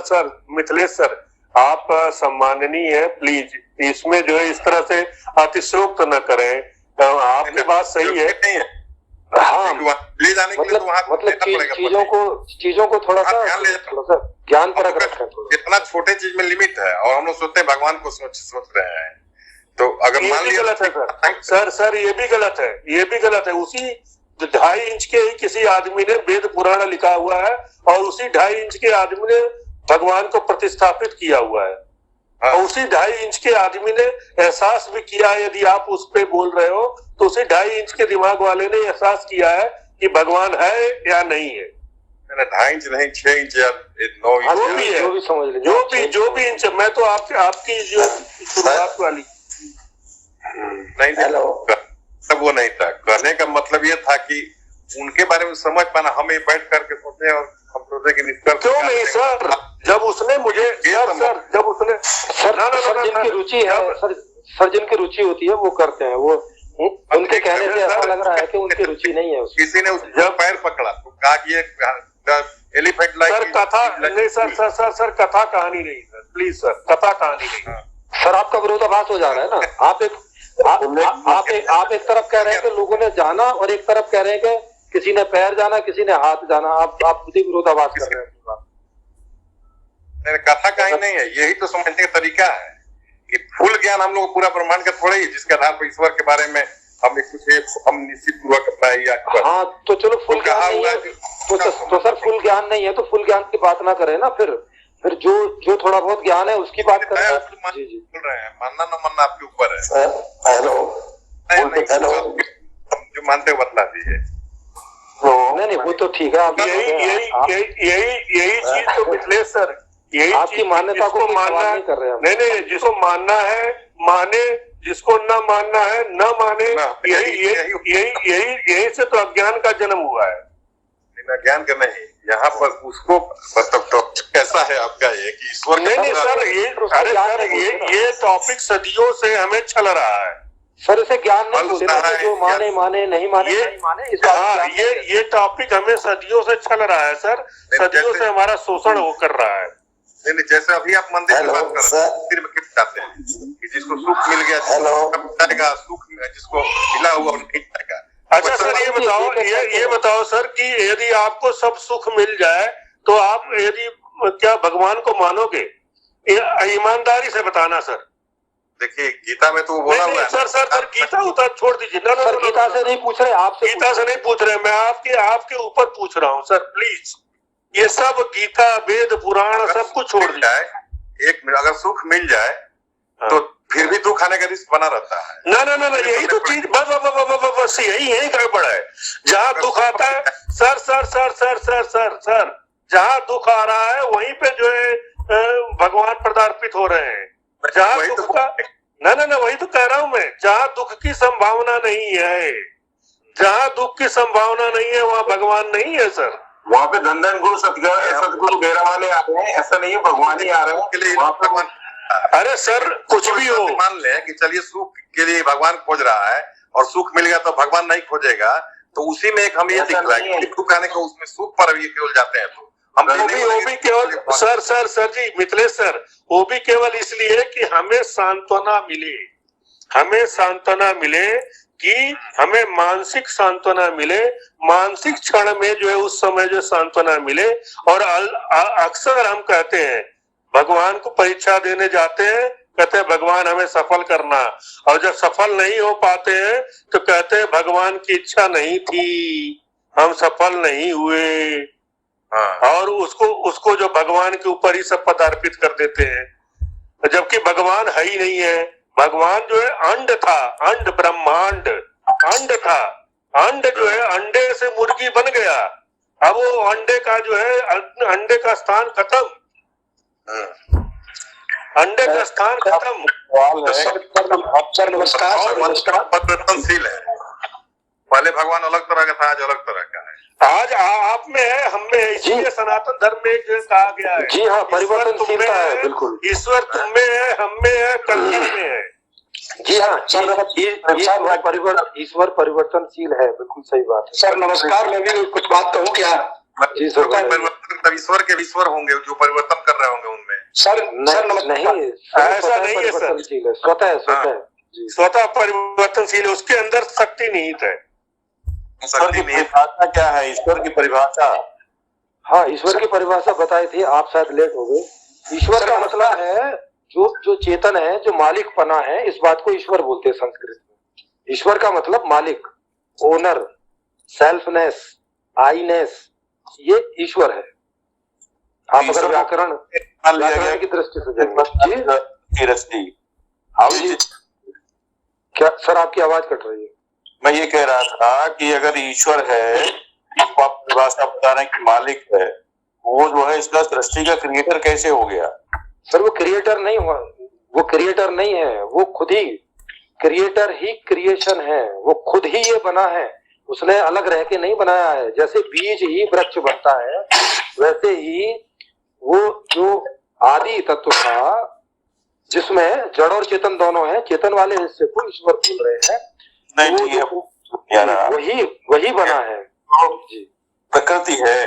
सर मिथिलेश सर, आप सम्माननीय है, प्लीज इसमें जो है इस तरह से अतिशयोक्त न करें। आपकी बात सही है। हाँ, ले जाने के लिए तो वहाँ चीजों को थोड़ा सा ज्ञान पर रखें। इतना छोटे चीज में लिमिट है और हम लोग सोचते हैं भगवान को सोच रहे हैं, तो अगर मान लिया गलत है सर, ये भी गलत है। उसी 2.5 इंच के ही किसी आदमी ने वेद पुराण लिखा हुआ है और उसी 2.5 इंच के आदमी ने भगवान को प्रतिस्थापित किया हुआ है। और उसी 2.5 इंच के आदमी ने एहसास भी किया है, यदि आप उस पे बोल रहे हो तो उसी 2.5 इंच के दिमाग वाले ने एहसास किया है कि भगवान है या नहीं है। 2.5 इंच नहीं, 6 इंच या 9 इंच जो भी है, जो भी इंच। मैं तो आपकी जो शुरुआत वाली नहीं, तब वो नहीं था। कहने का मतलब ये था कि उनके बारे में समझ पाना, हम ये बैठ करके सोचे और हम सोचे कि निष्कर्ष क्यों नहीं सर, जब उसने मुझे जब उसने जिनकी रुचि है सर, जिनकी रुचि होती है वो करते हैं, वो उनके कहने से ऐसा लग रहा है कि उनकी रुचि नहीं है। किसी ने जब पैर पकड़ा तो कहा कि ये एलिफेंट लाइक सर कथा नहीं सर कथा कहानी नहीं सर, प्लीज सर, कथा कहानी नहीं सर। आपका विरोधाभास हो जा रहा है ना। आप एक तरफ कह रहे हैं कि लोगों ने जाना और एक तरफ कह रहे हैं कि किसी ने पैर जाना, किसी ने हाथ जाना। आप खुद ही विरोधाभास कर रहे हैं। कथा कहीं नहीं है, यही तो समझने का तरीका है कि फुल ज्ञान हम लोग पूरा ब्रह्मांड का थोड़ा ही, जिसके आधार पर ईश्वर के बारे में हम हम निश्चित पूर्वक करता है। हाँ, तो चलो फुल ज्ञान नहीं है तो सर फुल ज्ञान नहीं है तो फुल ज्ञान की बात ना करें ना। फिर जो थोड़ा बहुत ज्ञान है उसकी बात करें। जी बोल रहे हैं, मानना न मानना आपके ऊपर है। हेलो, जो मानते हो बतला दीजिए। नहीं वो तो ठीक है। यही चीज तो मिथिलेश सर, यही आपकी मान्यता को मानना नहीं कर रहे हैं। नहीं, जिसको मानना है माने, जिसको न मानना है न माने। यही से तो अज्ञान का जन्म हुआ है। ज्ञान का नहीं, यहाँ पर उसको मतलब तो कैसा है आपका ये कि ईश्वर नहीं सर, ये टॉपिक सदियों से हमें चल रहा है सर। इसे ज्ञान नहीं बोलते ना, जो माने नहीं माने इस बात। हाँ, ये टॉपिक हमें सदियों से चल रहा है सर, सदियों से हमारा शोषण वो कर रहा है। नहीं, जैसे अभी आप मंदिर की बात कर रहे हैं, मंदिर में किस चाहते हैं कि जिसको सुख मिल गया जाएगा, सुख जिसको मिला हुआ नहीं जाएगा। अच्छा सर, ये बताओ सर कि यदि आपको सब सुख मिल जाए तो आप यदि क्या भगवान को मानोगे? ईमानदारी से बताना सर। देखिए गीता में तो बोला हुआ है सर गीता उतार छोड़ दीजिए। सर गीता से नहीं पूछ रहे, आपसे गीता से नहीं पूछ रहे, मैं आपके ऊपर पूछ रहा हूँ सर, प्लीज। ये सब गीता वेद पुराण सब कुछ छोड़ दीजिए। एक मिनट, अगर सुख मिल जाए तो फिर भी दुख आने का रिस्क बना रहता है। ना यही तो चीज बस यही गड़बड़ है। जहाँ दुख आता है सर, जहाँ दुख आ रहा है वहीं पे जो है भगवान पदार्पित हो रहे हैं। जहाँ दुख का ना वही तो कह रहा हूँ मैं। जहाँ दुख की संभावना नहीं है, जहाँ दुख की संभावना नहीं है वहाँ भगवान नहीं है सर। वहाँ पे धन गुरु सतगुरु बेरा वाले आ रहे हैं, ऐसा नहीं है भगवान ही आ रहे हैं वहाँ पे। अरे सर कुछ भी हो, मान ले कि चलिए सुख के लिए भगवान खोज रहा है और सुख मिल गया तो भगवान नहीं खोजेगा, तो उसी में एक हम ये दिख रहा है कि कहने को उसमें सूख पर ये केवल जाते हैं तो हम वो भी केवल सर जी मिथिलेश सर, वो भी केवल इसलिए कि हमें सांत्वना मिले कि हमें मानसिक सांत्वना मिले, मानसिक क्षण में जो है उस समय जो सांत्वना मिले। और अक्सर हम कहते हैं भगवान को परीक्षा देने जाते हैं, कहते हैं भगवान हमें सफल करना, और जब सफल नहीं हो पाते हैं तो कहते हैं भगवान की इच्छा नहीं थी, हम सफल नहीं हुए। और उसको जो भगवान के ऊपर ही सब पद अर्पित कर देते हैं, जबकि भगवान है ही नहीं है। भगवान जो है अंड था, अंड ब्रह्मांड अंड था, अंड जो है अंडे से मुर्गी बन गया। अब वो अंडे का जो है अंडे का स्थान खत्म, अंडे का स्थान खत्म। सर नमस्कार। परिवर्तनशील है, पहले भगवान अलग तरह का था, आज अलग तरह का है। आज आप में है, हम में है, इसलिए सनातन धर्म में जो कहा गया है जी हाँ, परिवर्तनशीलता है, बिल्कुल। ईश्वर तुम में है, हम में है, कल्याण में है। जी हाँ, ईश्वर परिवर्तनशील है, बिल्कुल सही बात है। सर नमस्कार, मैं भी कुछ बात कहूँ क्या? जी सर। परिवर्तन ईश्वर के ईश्वर होंगे जो परिवर्तन कर रहे होंगे उनमें। सर नहीं, ऐसा नहीं है सर, स्वतः परिवर्तनशील है, उसके अंदर शक्ति निहित है। ईश्वर की परिभाषा क्या है? ईश्वर की परिभाषा, हाँ, ईश्वर की परिभाषा बताई थी, आप शायद लेट हो गए। ईश्वर का मतलब है जो चेतन है, जो मालिक पना है, इस बात को ईश्वर बोलते हैं संस्कृत में। ईश्वर का मतलब मालिक, ओनर, सेल्फनेस, आईनेस, ये ईश्वर है। आप अगर व्याकरण की दृष्टि से जाएंगे। क्या सर, आपकी आवाज कट रही है? मैं ये कह रहा था कि अगर ईश्वर है, इसको आप परिभाषा बता रहे हैं कि मालिक है, वो जो है इसका सृष्टि का क्रिएटर कैसे हो गया? सर वो क्रिएटर नहीं हुआ, वो क्रिएटर नहीं है, वो खुद ही क्रिएटर ही क्रिएशन है, वो खुद ही ये बना है, उसने अलग रह के नहीं बनाया है। जैसे बीज ही वृक्ष बनता है, वैसे ही वो जो आदि तत्व था जिसमें जड़ और चेतन दोनों है, चेतन वाले हिस्से को ईश्वर बोल रहे हैं, वही बना है जी। प्रकृति है,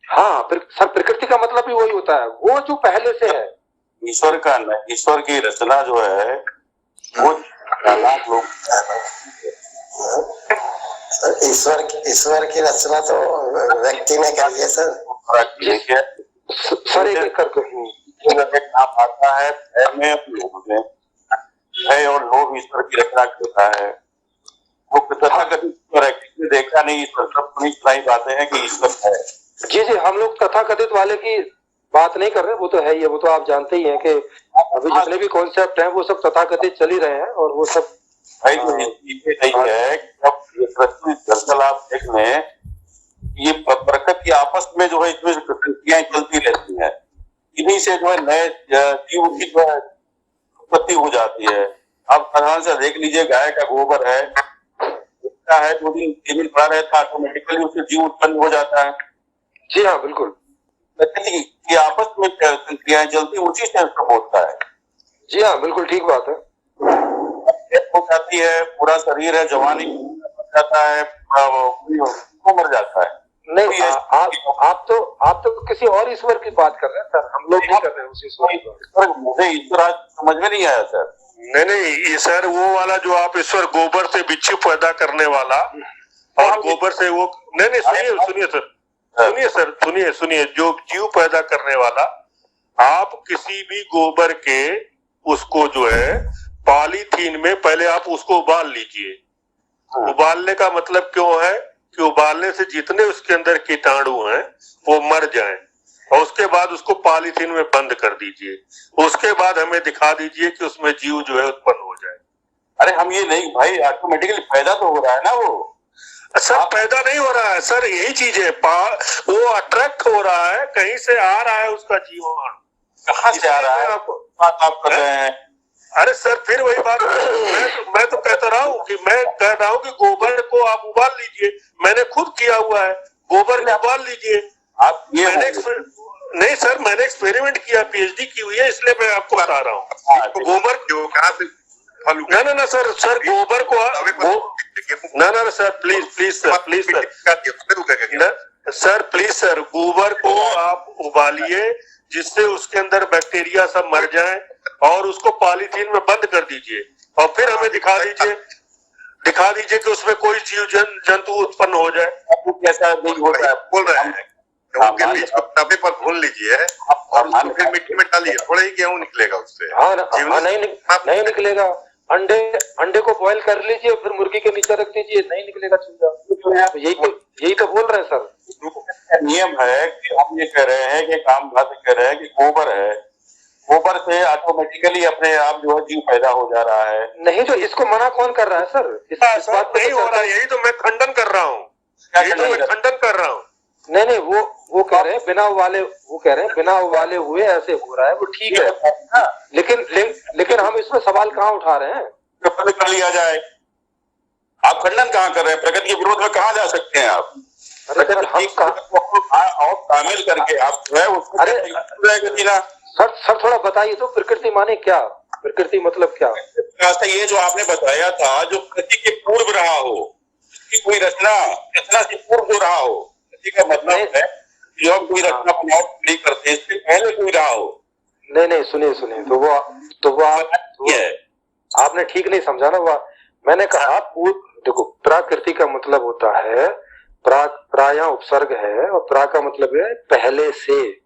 हाँ सर, प्रकृति का मतलब भी वही होता है, वो जो पहले से है। ईश्वर का ईश्वर की रचना जो है वो लाख लोग, ईश्वर की रचना तो व्यक्ति ने करी है सर। सर एक करके नाम आता है है और लोग ईश्वर की रचना करता है। वो तथाकथित ईश्वर है, किसी ने देखा नहीं ईश्वर, सब सुनी सुनाई बातें हैं कि ईश्वर है। जी, हम लोग तथाकथित वाले की बात नहीं कर रहे, वो तो है ही है, वो तो आप जानते ही हैं कि अभी जितने भी कॉन्सेप्ट हैं वो सब तथाकथित चल ही रहे हैं, और वो सब भाई तो ये नहीं है कि अब ये दरअसल आप देख लें, ये प्रकृति आपस में जो है इसमें प्रक्रियाएं चलती रहती हैं, इन्हीं से जो है नए जीव की जो है उत्पत्ति हो जाती है। अब साधारण से देख लीजिए, गाय का गोबर है, है 2 दिन 3 दिन पड़ा रहता है, ऑटोमेटिकली उससे जीव उत्पन्न हो जाता है। जी हाँ, बिल्कुल। प्रकृति की आपस में क्रियाएं चलती उसी से सब होता है। जी हाँ, बिल्कुल ठीक बात है। हो जाती है, पूरा शरीर है, जवानी जाता है, वो मर जाता है। नहीं, आप तो किसी और ईश्वर की बात कर रहे हैं सर, हम लोग नहीं कर रहे हैं उस ईश्वर की। मुझे ईश्वर आज समझ में नहीं आया सर। नहीं सर, वो वाला जो आप ईश्वर गोबर से बिच्छू पैदा करने वाला, और गोबर से वो नहीं सुनिए, जो जीव पैदा करने वाला, आप किसी भी गोबर के उसको जो है पॉलीथीन में पहले आप उसको उबाल लीजिए। उबालने का मतलब क्यों है कि उबालने से जितने उसके अंदर कीटाणु हैं वो मर जाएं, और उसके बाद उसको पॉलीथीन में बंद कर दीजिए। उसके बाद हमें दिखा दीजिए कि उसमें जीव जो है उत्पन्न हो जाए। अरे हम ये नहीं भाई, ऑटोमेटिकली पैदा तो हो रहा है ना वो। सर पैदा नहीं हो रहा है सर, यही चीज है, वो अट्रैक्ट हो रहा है, कहीं से आ रहा है उसका जीवन। कहाँ से आ रहा है? बात आप कर रहे हैं। अरे सर फिर वही बात, मैं तो कहता रहा हूँ कि मैं कह रहा हूँ कि गोबर को आप उबाल लीजिए, मैंने खुद किया हुआ है, गोबर को उबाल लीजिए आप। नहीं सर, मैंने एक्सपेरिमेंट किया, पीएचडी की हुई है, इसलिए मैं आपको बता रहा हूँ। गोबर क्यों, कहाँ से ना सर गोबर को ना sir, please sir, please sir, गोबर को आप उबालिए जिससे उसके अंदर बैक्टीरिया सब मर जाएं और उसको पॉलीथीन में बंद कर दीजिए और फिर हमें दिखा दीजिए कि उसमें कोई जीव जंतु उत्पन्न हो जाए। ऐसा नहीं होता है, बोल रहे हैं गेहूं के बीज को तवे पर भून लीजिए और उसको फिर मिट्टी में डालिए, थोड़ा ही गेहूं निकलेगा उससे। हाँ नहीं निकलेगा। अंडे को बॉईल कर लीजिए, फिर मुर्गी के नीचे रख दीजिए, नहीं निकलेगा चूजा। यही तो बोल रहे हैं सर। नियम है कि हम ये कह रहे हैं कि काम कह रहे हैं कि गोबर है, गोबर से ऑटोमेटिकली अपने आप जो है जीव पैदा हो जा रहा है। नहीं तो इसको मना कौन कर रहा है सर? इस बात नहीं हो रहा, यही तो मैं खंडन कर रहा हूँ, नहीं वो कह रहे हैं बिना उबाले हुए ऐसे हो रहा है, वो ठीक है। लेकिन हम इसमें सवाल कहाँ उठा रहे हैं? कर लिया जाए। आप खंडन कहाँ कर रहे हैं? प्रकृति के विरोध में कहाँ जा सकते हैं आप? शामिल करके आप जो है उसको जीना। सर थोड़ा बताइए तो, प्रकृति माने क्या? प्रकृति मतलब क्या? ये जो आपने बताया था, जो प्रकृति के पूर्व रहा हो, कोई रचना से पूर्व जो रहा हो, प्रकृति का मतलब है जो हम कोई रचना बनाओ नहीं करते, इससे पहले कोई रहा हो। नहीं सुनिए तो वो आपने ठीक नहीं समझा ना। मैंने कहा देखो, प्राकृति का मतलब होता है, प्रा यहाँ उपसर्ग है और प्रा का मतलब है पहले से,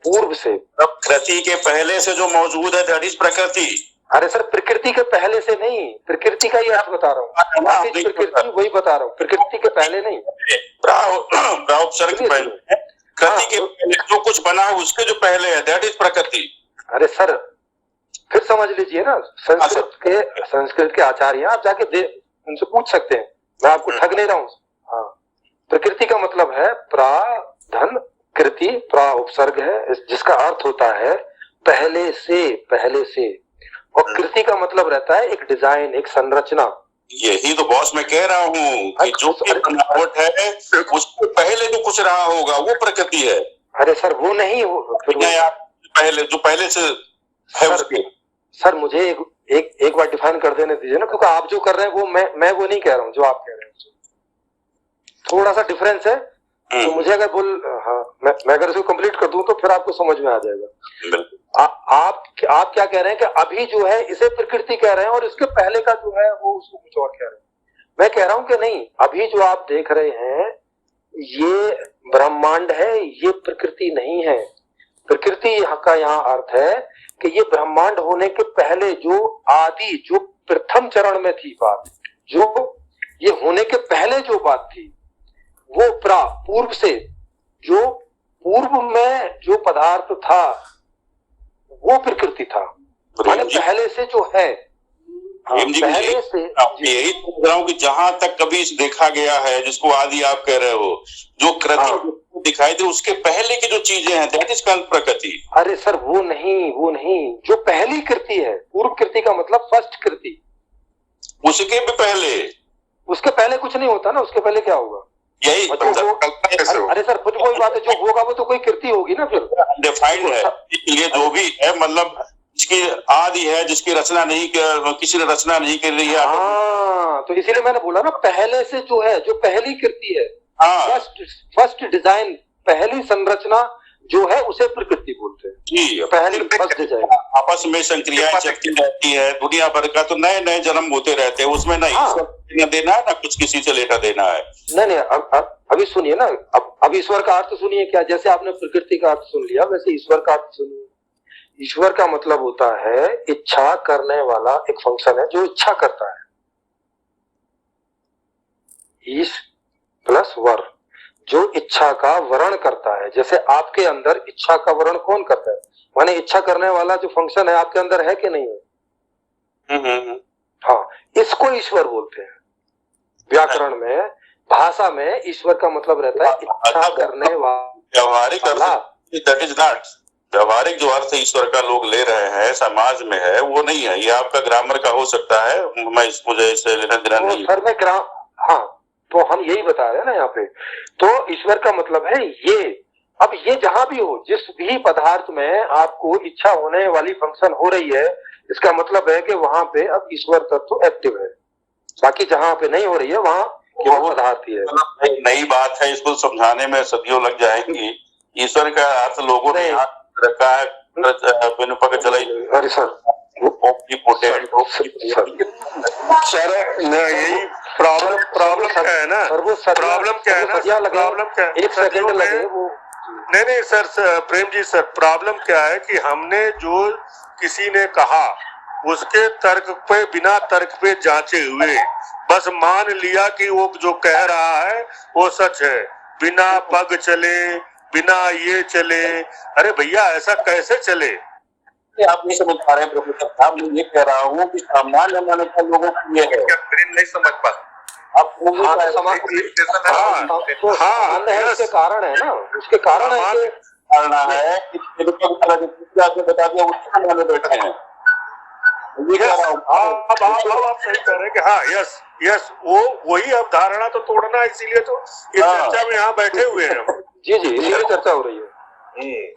पूर्व से। प्रकृति के पहले से जो मौजूद है दैट इज प्रकृति। अरे सर, प्रकृति के पहले से नहीं, प्रकृति का ही अर्थ बता रहा हूँ। प्रकृति वही बता रहा हूँ, प्रकृति के पहले नहीं। उपसर्ग प्रकृति के पहले जो कुछ बना है उसके जो पहले है दैट इज प्रकृति। अरे सर फिर समझ लीजिए ना, संस्कृत के आचार्य, आप जाके उनसे पूछ सकते हैं, मैं आपको ठग नहीं रहा हूँ। हाँ, प्रकृति का मतलब है प्रा धन कृति, प्रा उपसर्ग है जिसका अर्थ होता है पहले से, और कृति का मतलब रहता है एक डिजाइन, एक संरचना। यही तो बॉस मैं कह रहा हूँ कि जो बनावट है उसके पहले जो कुछ रहा होगा वो प्रकृति है। अरे सर वो नहीं हो, पहले से है उसके। सर मुझे एक बार डिफाइन कर देने दीजिए ना, क्योंकि आप जो कर रहे हैं वो मैं वो नहीं कह रहा हूँ जो आप कह रहे हैं, थोड़ा सा डिफरेंस है। तो मुझे अगर मैं अगर इसको कंप्लीट कर दूं तो फिर आपको समझ में आ जाएगा। आप क्या कह रहे हैं कि अभी जो है इसे प्रकृति कह रहे हैं और इसके पहले का जो है वो उसको कुछ और कह रहे हैं। मैं कह रहा हूं कि नहीं, अभी जो आप देख रहे हैं ये ब्रह्मांड है, ये प्रकृति नहीं है। प्रकृति का यहाँ अर्थ है कि ये ब्रह्मांड होने के पहले जो आदि, जो प्रथम चरण में थी बात, जो ये होने के पहले जो बात थी वो पूर्व से, जो पूर्व में जो पदार्थ था वो प्रकृति था, माने पहले से जो है। पहले से यही सोच रहा हूँ कि जहां तक कभी देखा गया है, जिसको आदि आप कह रहे हो, जो कृति दिखाई दे उसके पहले की जो चीजें हैं दैट इज कॉल्ड प्रकृति। अरे सर वो नहीं, जो पहली कृति है, पूर्व कृति का मतलब फर्स्ट कृति, उसके भी पहले, उसके पहले कुछ नहीं होता ना, उसके पहले क्या होगा? यही अरे सर कुछ कोई बात है, जो होगा वो तो कोई कृति होगी ना फिर। डिफाइंड है, इसलिए जो भी है मतलब जिसकी आदि है, जिसकी रचना नहीं, किसी ने रचना नहीं कर रही है। हाँ, तो इसीलिए मैंने बोला ना पहले से जो है, जो पहली कृति है, फर्स्ट डिजाइन, पहली संरचना जो है उसे प्रकृति बोलते हैं जी। पहली फर्स्ट डिजाइन। आपस में संक्रियाएं चलती रहती है, दुनिया भर का तो नए नए जन्म होते रहते हैं, उसमें नहीं देना है ना कुछ किसी से लेकर देना है। नहीं अभी सुनिए ना, अब ईश्वर का अर्थ सुनिए क्या, जैसे आपने प्रकृति का अर्थ सुन लिया वैसे ईश्वर का अर्थ सुनिए। ईश्वर का मतलब होता है इच्छा करने वाला एक फंक्शन है जो इच्छा करता है। ईश प्लस वर, जो इच्छा का वर्ण करता है। जैसे आपके अंदर इच्छा का वर्ण कौन करता है, माने इच्छा करने वाला जो फंक्शन है आपके अंदर है कि नहीं है? हाँ, इसको ईश्वर बोलते हैं। व्याकरण में, भाषा में ईश्वर का मतलब रहता है इच्छा करने वाला। व्यावहारिक दैट इज नॉट, व्यावहारिक जो अर्थ ईश्वर का लोग ले रहे हैं समाज में है वो नहीं है। ये आपका ग्रामर का हो सकता है, मुझे इससे लेना देना नहीं। सर मैं हाँ, तो हम यही बता रहे हैं ना यहाँ पे। तो ईश्वर का मतलब है ये। अब ये जहां भी हो, जिस भी पदार्थ में आपको इच्छा होने वाली फंक्शन हो रही है, इसका मतलब है कि वहां पे अब ईश्वर तत्व एक्टिव है। बाकी जहाँ पे नहीं हो रही है वहाँ केवल पदार्थ ही है। एक नई बात है, इसको समझाने में सदियों लग जाएंगी। ईश्वर का अर्थ लोगों ने यहाँ रखा है, बिनु पग चलाई। अरे सर सर यही प्रॉब्लम क्या है ना, प्रॉब्लम क्या है ना, प्रॉब्लम क्या है, एक सेकंड लगे वो। नहीं sir Prem ji sir, problem क्या है कि हमने जो किसी ने कहा उसके तर्क पे, बिना तर्क पे जांचे हुए बस मान लिया कि वो जो कह रहा है वो सच है, बिना पग चले, बिना ये चले। अरे भैया ऐसा कैसे चले? आप नहीं समझ पा रहे हैं प्रोफेसर साहब, मैं ये कह रहा हूँ कि सामान्य मानवता लोगों के लिए है। क्या प्रेम नहीं समझ पा? आप उसके कारण है ना, उसके कारण है कि धारणा है कि बता दिया उसके माने बैठे हैं। आप सही कह रहे हैं कि हाँ, यस वो वही अवधारणा तो तोड़ना, इसीलिए तो ये चर्चा में यहाँ बैठे हुए हैं। जी इसीलिए चर्चा हो रही है।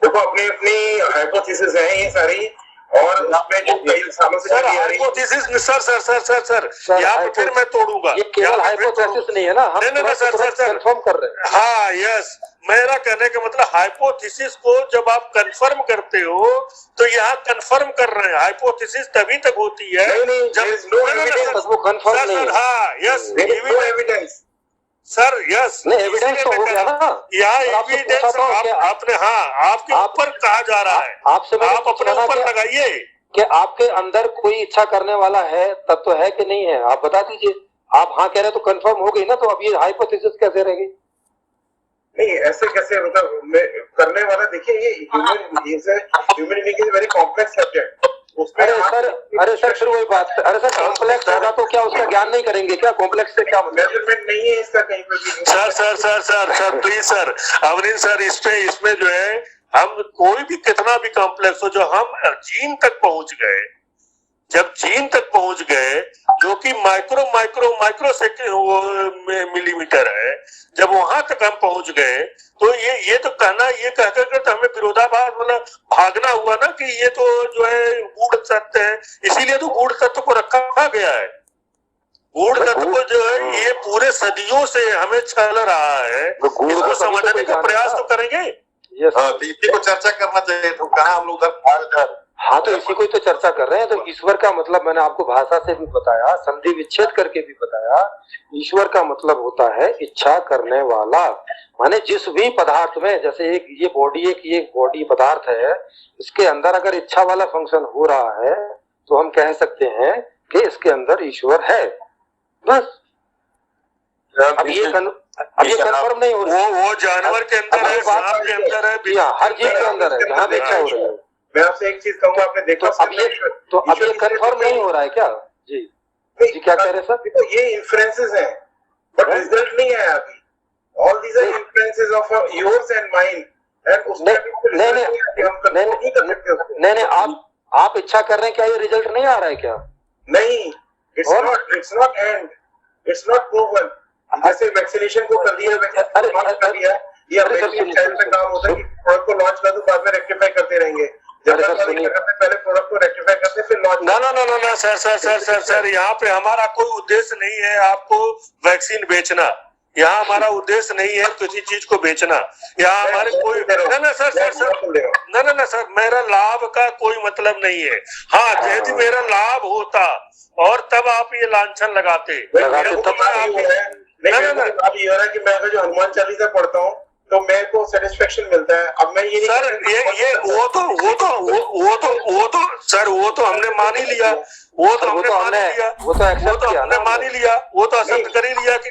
देखो अपनी अपनी हाइपोथेसिस है ये सारी, और उसमें जो कई सालों से चली आ रही है। सर यहाँ पे फिर मैं तोड़ूंगा। ये केवल हाइपोथेसिस नहीं है ना, हम कंफर्म कर रहे हैं। हाँ यस, मेरा कहने का मतलब हाइपोथेसिस को जब आप कंफर्म करते हो तो यहाँ कंफर्म कर रहे हैं। हाइपोथेसिस तभी तक होती है जब वो कंफर्म नहीं। हाँ यस, एविडेंस सर यस, नहीं एविडेंस तो हो गया ना यहाँ एविडेंस आपने, हाँ आपके ऊपर कहा जा रहा है, आपसे आप अपने ऊपर लगाइए कि आपके अंदर कोई इच्छा करने वाला है, तत्व है कि नहीं है, आप बता दीजिए। आप हाँ कह रहे तो कंफर्म हो गई ना, तो अब ये हाइपोथेसिस कैसे रहेगी? नहीं ऐसे कैसे, मतलब करने वाला, देखिए ये human being is very complex subject. अरे सर फिर वही बात, अरे सर कॉम्प्लेक्स होगा तो क्या उसका ज्ञान नहीं करेंगे क्या? कॉम्प्लेक्स से क्या मेजरमेंट नहीं है इसका कहीं पे भी। Sir please sir, Avnish sir, इसमें जो है हम कोई भी कितना भी कॉम्प्लेक्स हो, जो हम जीन तक पहुंच गए, जब जीन तक पहुंच गए जो कि माइक्रो मिलीमीटर है, जब वहां तक हम पहुंच गए तो ये तो कहना, ये कहकर तो हमें विरोधाभास मतलब भागना हुआ ना कि ये तो जो है गूढ़ तत्व है, इसीलिए तो गूढ़ तत्व को रखा गया है। गूढ़ तत्व को जो है ये पूरे सदियों से हमें छल रहा है, इसको समझने का प्रयास तो करेंगे। इसी को चर्चा करना चाहिए, तो कहाँ हम लोग उधर। हाँ तो इसी को तो चर्चा कर रहे हैं। तो ईश्वर का मतलब मैंने आपको भाषा से भी बताया, संधि विच्छेद करके भी बताया। ईश्वर का मतलब होता है इच्छा करने वाला, माने जिस भी पदार्थ में, जैसे एक ये बॉडी पदार्थ है, इसके अंदर अगर इच्छा वाला फंक्शन हो रहा है तो हम कह सकते हैं कि इसके अंदर ईश्वर है। बस अब ये कंफर्म नहीं हो रहा, वो जानवर के अंदर है, सांप के अंदर है, हर चीज के अंदर है जहाँ इच्छा हो रही है। मैं आपसे एक चीज कहूंगा, आपने देखा तो अब ये कंफर्म नहीं हो रहा है क्या? जी क्या कह रहे हैं सर? देखो ये इन्फ्लुएंसेस हैं, बट रिजल्ट नहीं आया अभी। All these are influences of yours and mind, and उसमें नहीं आप इच्छा कर रहे हैं, क्या ये रिजल्ट नहीं आ रहा है क्या? नहीं, it's not and, it's not proven. जैसे वैक्सीनेशन को कर दिया, ये अपने काम होता है कि प्रोडक्ट को लॉन्च कर दो, बाद में रेक्टिफाई करते रहेंगे। जब पहले प्रोडक्ट को रेक्टिफाई करते फिर लॉन्च। ना सर, यहाँ पे हमारा कोई उद्देश्य नहीं है आपको वैक्सीन बेचना। यहाँ हमारा उद्देश्य नहीं है किसी चीज को बेचना। यहाँ हमारे कोई ना सर, मेरा लाभ का कोई मतलब नहीं है। हाँ यदि मेरा लाभ होता और तब आप ये लांछन लगाते तब मैं आप ये हो रहा है कि मैं अगर जो हनुमान चालीसा पढ़ता हूँ तो मेरे को सेटिस्फेक्शन मिलता है। अब मैं ये सर वो तो हमने मान ही लिया, वो तो हमने मान ही लिया, वो तो एक्सेप्ट कर ही लिया कि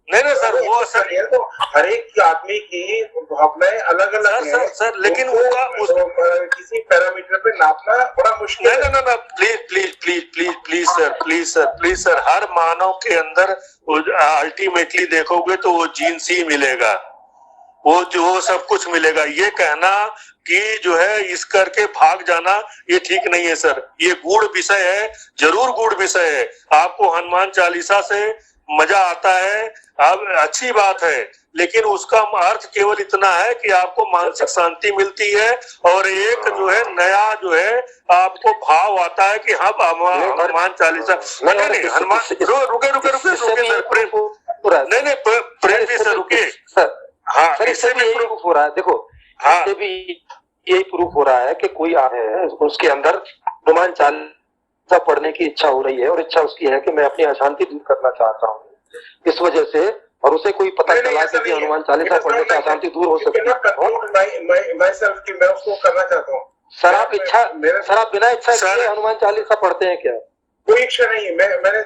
नहीं सर, वो सर तो हर एक आदमी की भावनाएं अलग अलग है सर, लेकिन वो किसी पैरामीटर पे नापना बड़ा मुश्किल है। ना प्लीज सर, हर मानव के अंदर अल्टीमेटली देखोगे तो वो जीन्स ही मिलेगा, वो जो सब कुछ मिलेगा। ये कहना कि जो है इस करके भाग जाना, ये ठीक नहीं है सर। ये गूढ़ विषय है, जरूर गूढ़ विषय है। आपको हनुमान चालीसा से मजा आता है, अब अच्छी बात है, लेकिन उसका अर्थ केवल इतना है कि आपको मानसिक शांति मिलती है और एक जो है नया जो है आपको भाव आता है कि हम हनुमान चालीसा नहीं हनुमान रुके सर प्रेम नहीं प्रेम जी सर रुके सर। हाँ सर इससे भी यही प्रूफ हो रहा है, देखो हाँ इससे भी यही प्रूफ हो रहा है कि कोई आए है उसके अंदर हनुमान चालीसा पढ़ने की इच्छा हो रही है और इच्छा उसकी है कि मैं अपनी अशांति दूर करना चाहता हूँ, इस वजह से, और उसे कोई पता चला कि हनुमान चालीसा पढ़ने से अशांति दूर हो सकती है। मैं उसको करना चाहता हूँ। सर आप बिना इच्छा किए हनुमान चालीसा पढ़ते हैं क्या? कोई इच्छा नहीं है, मैंने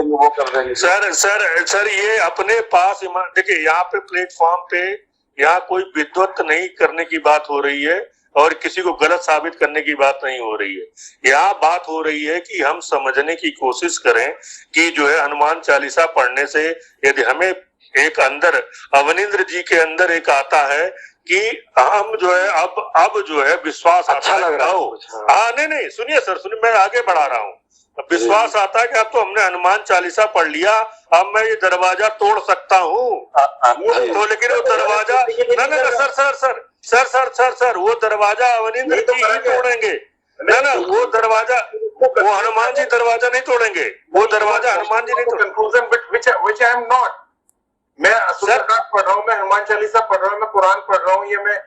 वो कर देंगे सर ये अपने पास देखिए यहाँ पे प्लेटफॉर्म पे यहाँ कोई विद्वत नहीं करने की बात हो रही है और किसी को गलत साबित करने की बात नहीं हो रही है। यहाँ बात हो रही है कि हम समझने की कोशिश करें कि जो है हनुमान चालीसा पढ़ने से यदि हमें एक अंदर अवनींद्र जी के अंदर एक आता है कि हम जो है अब जो है विश्वास अच्छा लग रहा है। हाँ नहीं सुनिए सर सुनिए, मैं आगे बढ़ा रहा हूँ। विश्वास आता है कि अब तो हमने हनुमान चालीसा पढ़ लिया, अब मैं ये दरवाजा तोड़ सकता हूँ। तो लेकिन वो दरवाजा सर वो दरवाजा अवनींद्र जी ही तोड़ेंगे। ना वो दरवाजा वो हनुमान जी दरवाजा नहीं तोड़ेंगे, वो दरवाजा हनुमान जी नहीं तोड़ेंगे। मैं सुंदरकांड पढ़ रहा हूँ, मैं हनुमान चालीसा पढ़ रहा हूँ, मैं कुरान पढ़ रहा हूँ, ये मैं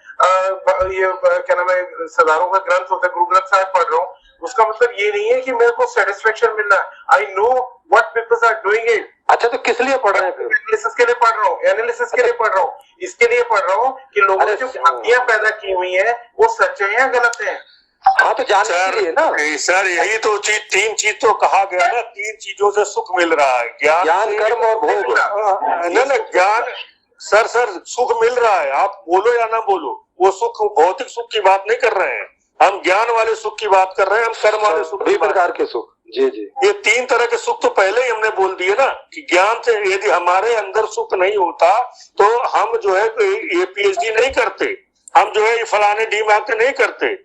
क्या नाम है सरदारों का ग्रंथ होता है गुरु ग्रंथ साहिब पढ़ रहा हूँ। उसका मतलब ये नहीं है कि मेरे को सेटिस्फेक्शन मिल रहा है। I know what peoples are doing it. अच्छा तो किस लिए पढ़ रहे हैं? एनालिसिस के लिए पढ़ रहा हूँ, एनालिसिस के लिए पढ़ रहा हूँ, इसके लिए पढ़ रहा हूँ कि लोगों ने जो भ्रांतियां पैदा की हुई है वो सच है या गलत है। हाँ तो जानने के लिए ना सर, यही तो तीन चीज तो कहा गया ना, 3 चीजों से सुख मिल रहा है, ज्ञान कर्म और भोग। ना ज्ञान सर सुख मिल रहा है, आप बोलो या ना बोलो, वो सुख भौतिक सुख की बात नहीं कर रहे हैं, हम ज्ञान वाले सुख की बात कर रहे हैं, हम कर्म वाले सुख की प्रकार के सुख। जी ये 3 तरह के सुख तो पहले ही हमने बोल दिए ना कि ज्ञान से यदि हमारे अंदर सुख नहीं होता तो हम जो है ये PhD नहीं करते, हम जो है फलाने डीमैट नहीं करते,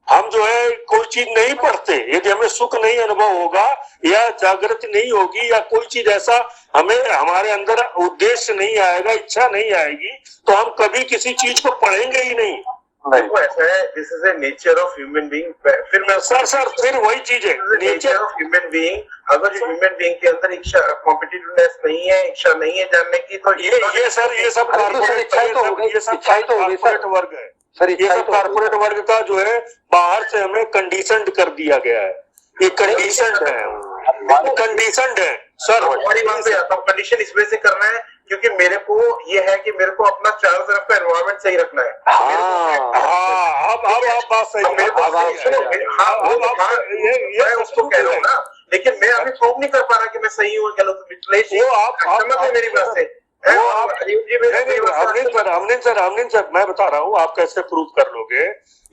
हम जो है कोई चीज नहीं पढ़ते। यदि हमें सुख नहीं अनुभव होगा या जागृति नहीं होगी या कोई चीज ऐसा हमें हमारे अंदर उद्देश्य नहीं आएगा, इच्छा नहीं आएगी, तो हम कभी किसी चीज को पढ़ेंगे ही नहीं। देखो ऐसा है, this is a nature of human being. फिर मैं फिर वही चीज है नेचर ऑफ ह्यूमन बीइंग। अगर जो ह्यूमन बीइंग के अंदर इच्छा कॉम्पिटिटिवनेस नहीं है, इच्छा नहीं है जानने की, तो ये सब कॉर्पोरेट वर्ग है सर, ये सब कॉर्पोरेट वर्ग का जो है बाहर से हमें कंडीशनड कर दिया गया है, ये कंडीशनड है सर। बड़ी बात पे आता हूँ, कंडीशन इस वजह से करना है क्योंकि मेरे को ये है कि मेरे को अपना चारों तरफ का एनवायरमेंट सही रखना है। अब बात सही है, मैं उसको कह रहा हूँ ना, लेकिन मैं अभी प्रूव नहीं कर पा रहा कि मैं सही हूँ गलत हूँ। मेरी बात से अमनिन सर मैं बता रहा हूँ, आप कैसे प्रूव कर लोगे?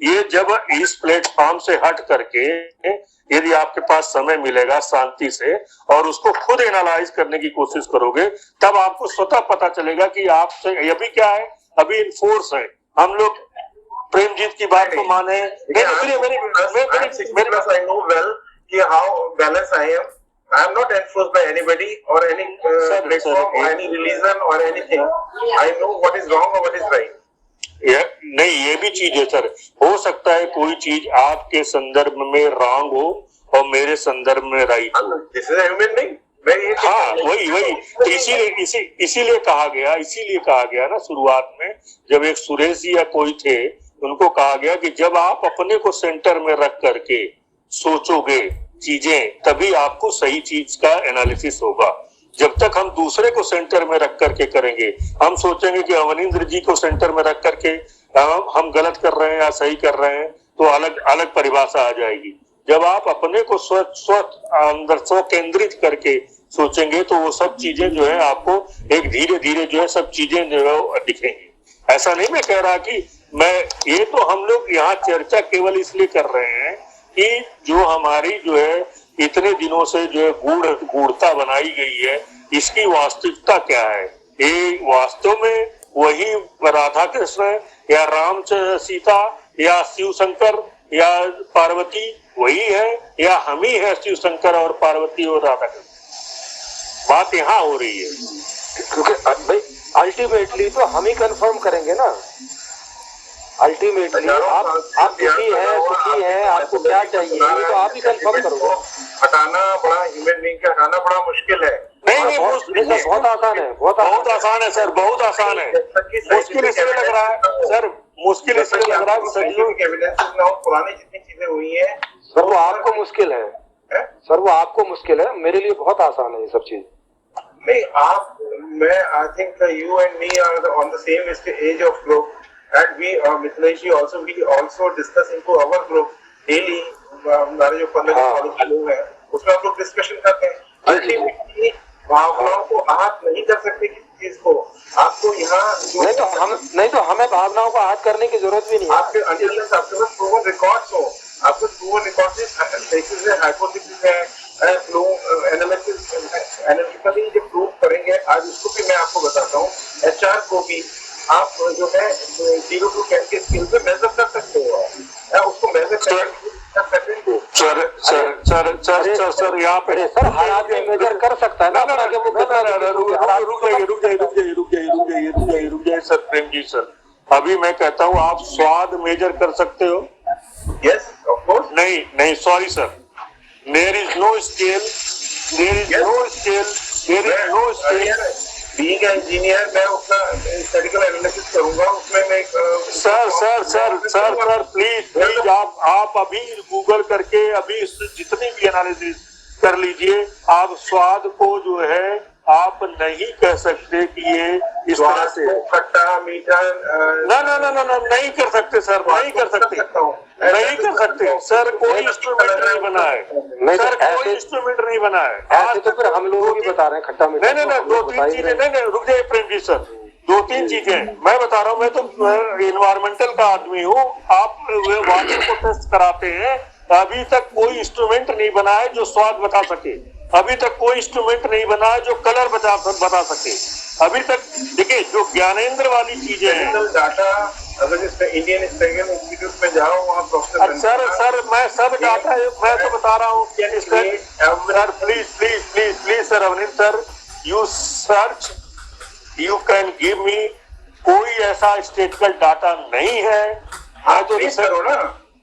ये जब इस प्लेटफॉर्म से हट करके यदि आपके पास समय मिलेगा शांति से और उसको खुद एनालाइज करने की कोशिश करोगे, तब आपको स्वतः पता चलेगा कि आपसे अभी क्या है, अभी इनफोर्स है। हम लोग प्रेमजीत की बात को माने, I am not enforced by anybody or any platform or any religion or anything. I know what is wrong or what is right. नहीं, ये भी चीज है सर, हो सकता है कोई चीज आपके संदर्भ में रॉन्ग हो और मेरे संदर्भ में राइट हो। हाँ वही तो इसीलिए कहा गया ना शुरुआत में, जब एक सुरेश जी या कोई थे उनको कहा गया कि जब आप अपने को सेंटर में रख करके सोचोगे चीजें, तभी आपको सही चीज का एनालिसिस होगा। जब तक हम दूसरे को सेंटर में रख करके करेंगे, हम सोचेंगे कि अवनींद्र जी को सेंटर में रख करके हम गलत कर रहे हैं या सही कर रहे हैं, तो अलग अलग परिभाषा आ जाएगी। जब आप अपने को अंदर स्व केंद्रित करके सोचेंगे तो वो सब चीजें जो है आपको एक धीरे धीरे जो है सब चीजें जो है दिखेंगी। ऐसा नहीं मैं कह रहा कि ये तो हम लोग यहाँ चर्चा केवल इसलिए कर रहे हैं कि जो हमारी जो है इतने दिनों से जो है गूढ़ता बनाई गई है, इसकी वास्तविकता क्या है? ये वास्तव में वही राधा कृष्ण या राम सीता या शिव शंकर या पार्वती वही है या हम ही है शिव शंकर और पार्वती और राधा कृष्ण? बात यहाँ हो रही है। क्योंकि भाई अल्टीमेटली तो हम ही कंफर्म करेंगे ना। अल्टीमेटली आप दुखी हैं, आपको क्या चाहिए ये तो आप ही कंफर्म करोगे। हटाना बड़ा, ह्यूमन बीइंग का हटाना बड़ा मुश्किल है। नहीं बहुत आसान है, बहुत आसान है सर, बहुत आसान है। मुश्किल इसलिए लग रहा है सर, मुश्किल इसलिए लग रहा है सदियों पुरानी जितनी चीजें हुई है सर वो आपको मुश्किल है, सर वो आपको मुश्किल है, मेरे लिए बहुत आसान है ये सब चीज। नहीं आप, मैं I think you and me are on the same edge of group and we Mithilesh ji also, we also discuss into our group daily. हमारे जो 15 कॉलेज के लोग हैं उसमें हम लोग डिस्कशन करते हैं। अल्टीमेटली भावनाओं को आहत नहीं कर सकते किसी चीज को। आपको यहाँ नहीं तो हमें भावनाओं को आहत करने की जरूरत भी नहीं है। आपके अंडर आपके पास प्रूवन रिकॉर्ड्स हो, आपको प्रूवन रिकॉर्ड्स है, हाइपोथेसिस है, फ्लो एनालिसिस एनालिटिकली जो प्रूव करेंगे। आज उसको भी मैं आपको बताता हूँ। एचआर को भी आप जो है 0 to 10 के स्केल पे मेजर कर सकते हो, उसको मेजर कर सकते हो। सर यहाँ पे सर हर आदमी मेजर कर सकता है ना। रुक जाइए सर, प्रेम जी सर, अभी मैं कहता हूँ आप स्वाद मेजर कर सकते हो? Yes of course. नहीं sorry sir, there is no scale, there is no scale, there is no scale. Being engineer मैं उसका स्टैटिस्टिकल एनालिसिस करूंगा, उसमें मैं सर प्लीज आप अभी गूगल करके अभी जितनी भी एनालिसिस कर लीजिए। आप स्वाद को जो है आप नहीं कह सकते कि ये इस तरह से खट्टा मीठा ना नहीं कर सकते सर, नहीं कर सकते, नहीं कर सकते सर। कोई इंस्ट्रूमेंट नहीं बना है सर, कोई इंस्ट्रूमेंट नहीं बना है। आज तो फिर हम लोग भी बता रहे हैं खट्टा मीठा। नहीं 2-3 चीजें, नहीं रुक जाइए प्रेम जी सर, 2-3 चीजें मैं बता रहा हूँ। मैं तो इन्वायरमेंटल का आदमी हूँ, आप वाटर को टेस्ट कराते हैं। अभी तक कोई इंस्ट्रूमेंट नहीं बना है जो स्वाद बता सके, अभी तक कोई इंस्ट्रूमेंट नहीं बना है जो कलर बता सके। अभी तक देखिए जो ज्ञानेंद्र वाली चीजें हैं, डाटा अगर इंडियन स्पेगल इंस्टीट्यूट में जाओ वहाँ सर मैं सब डाटा मैं तो बता रहा हूँ sir. Please sir Avneet sir, you search, you can give me, कोई ऐसा स्टेटिकल डाटा नहीं है। मैं तो करो ना,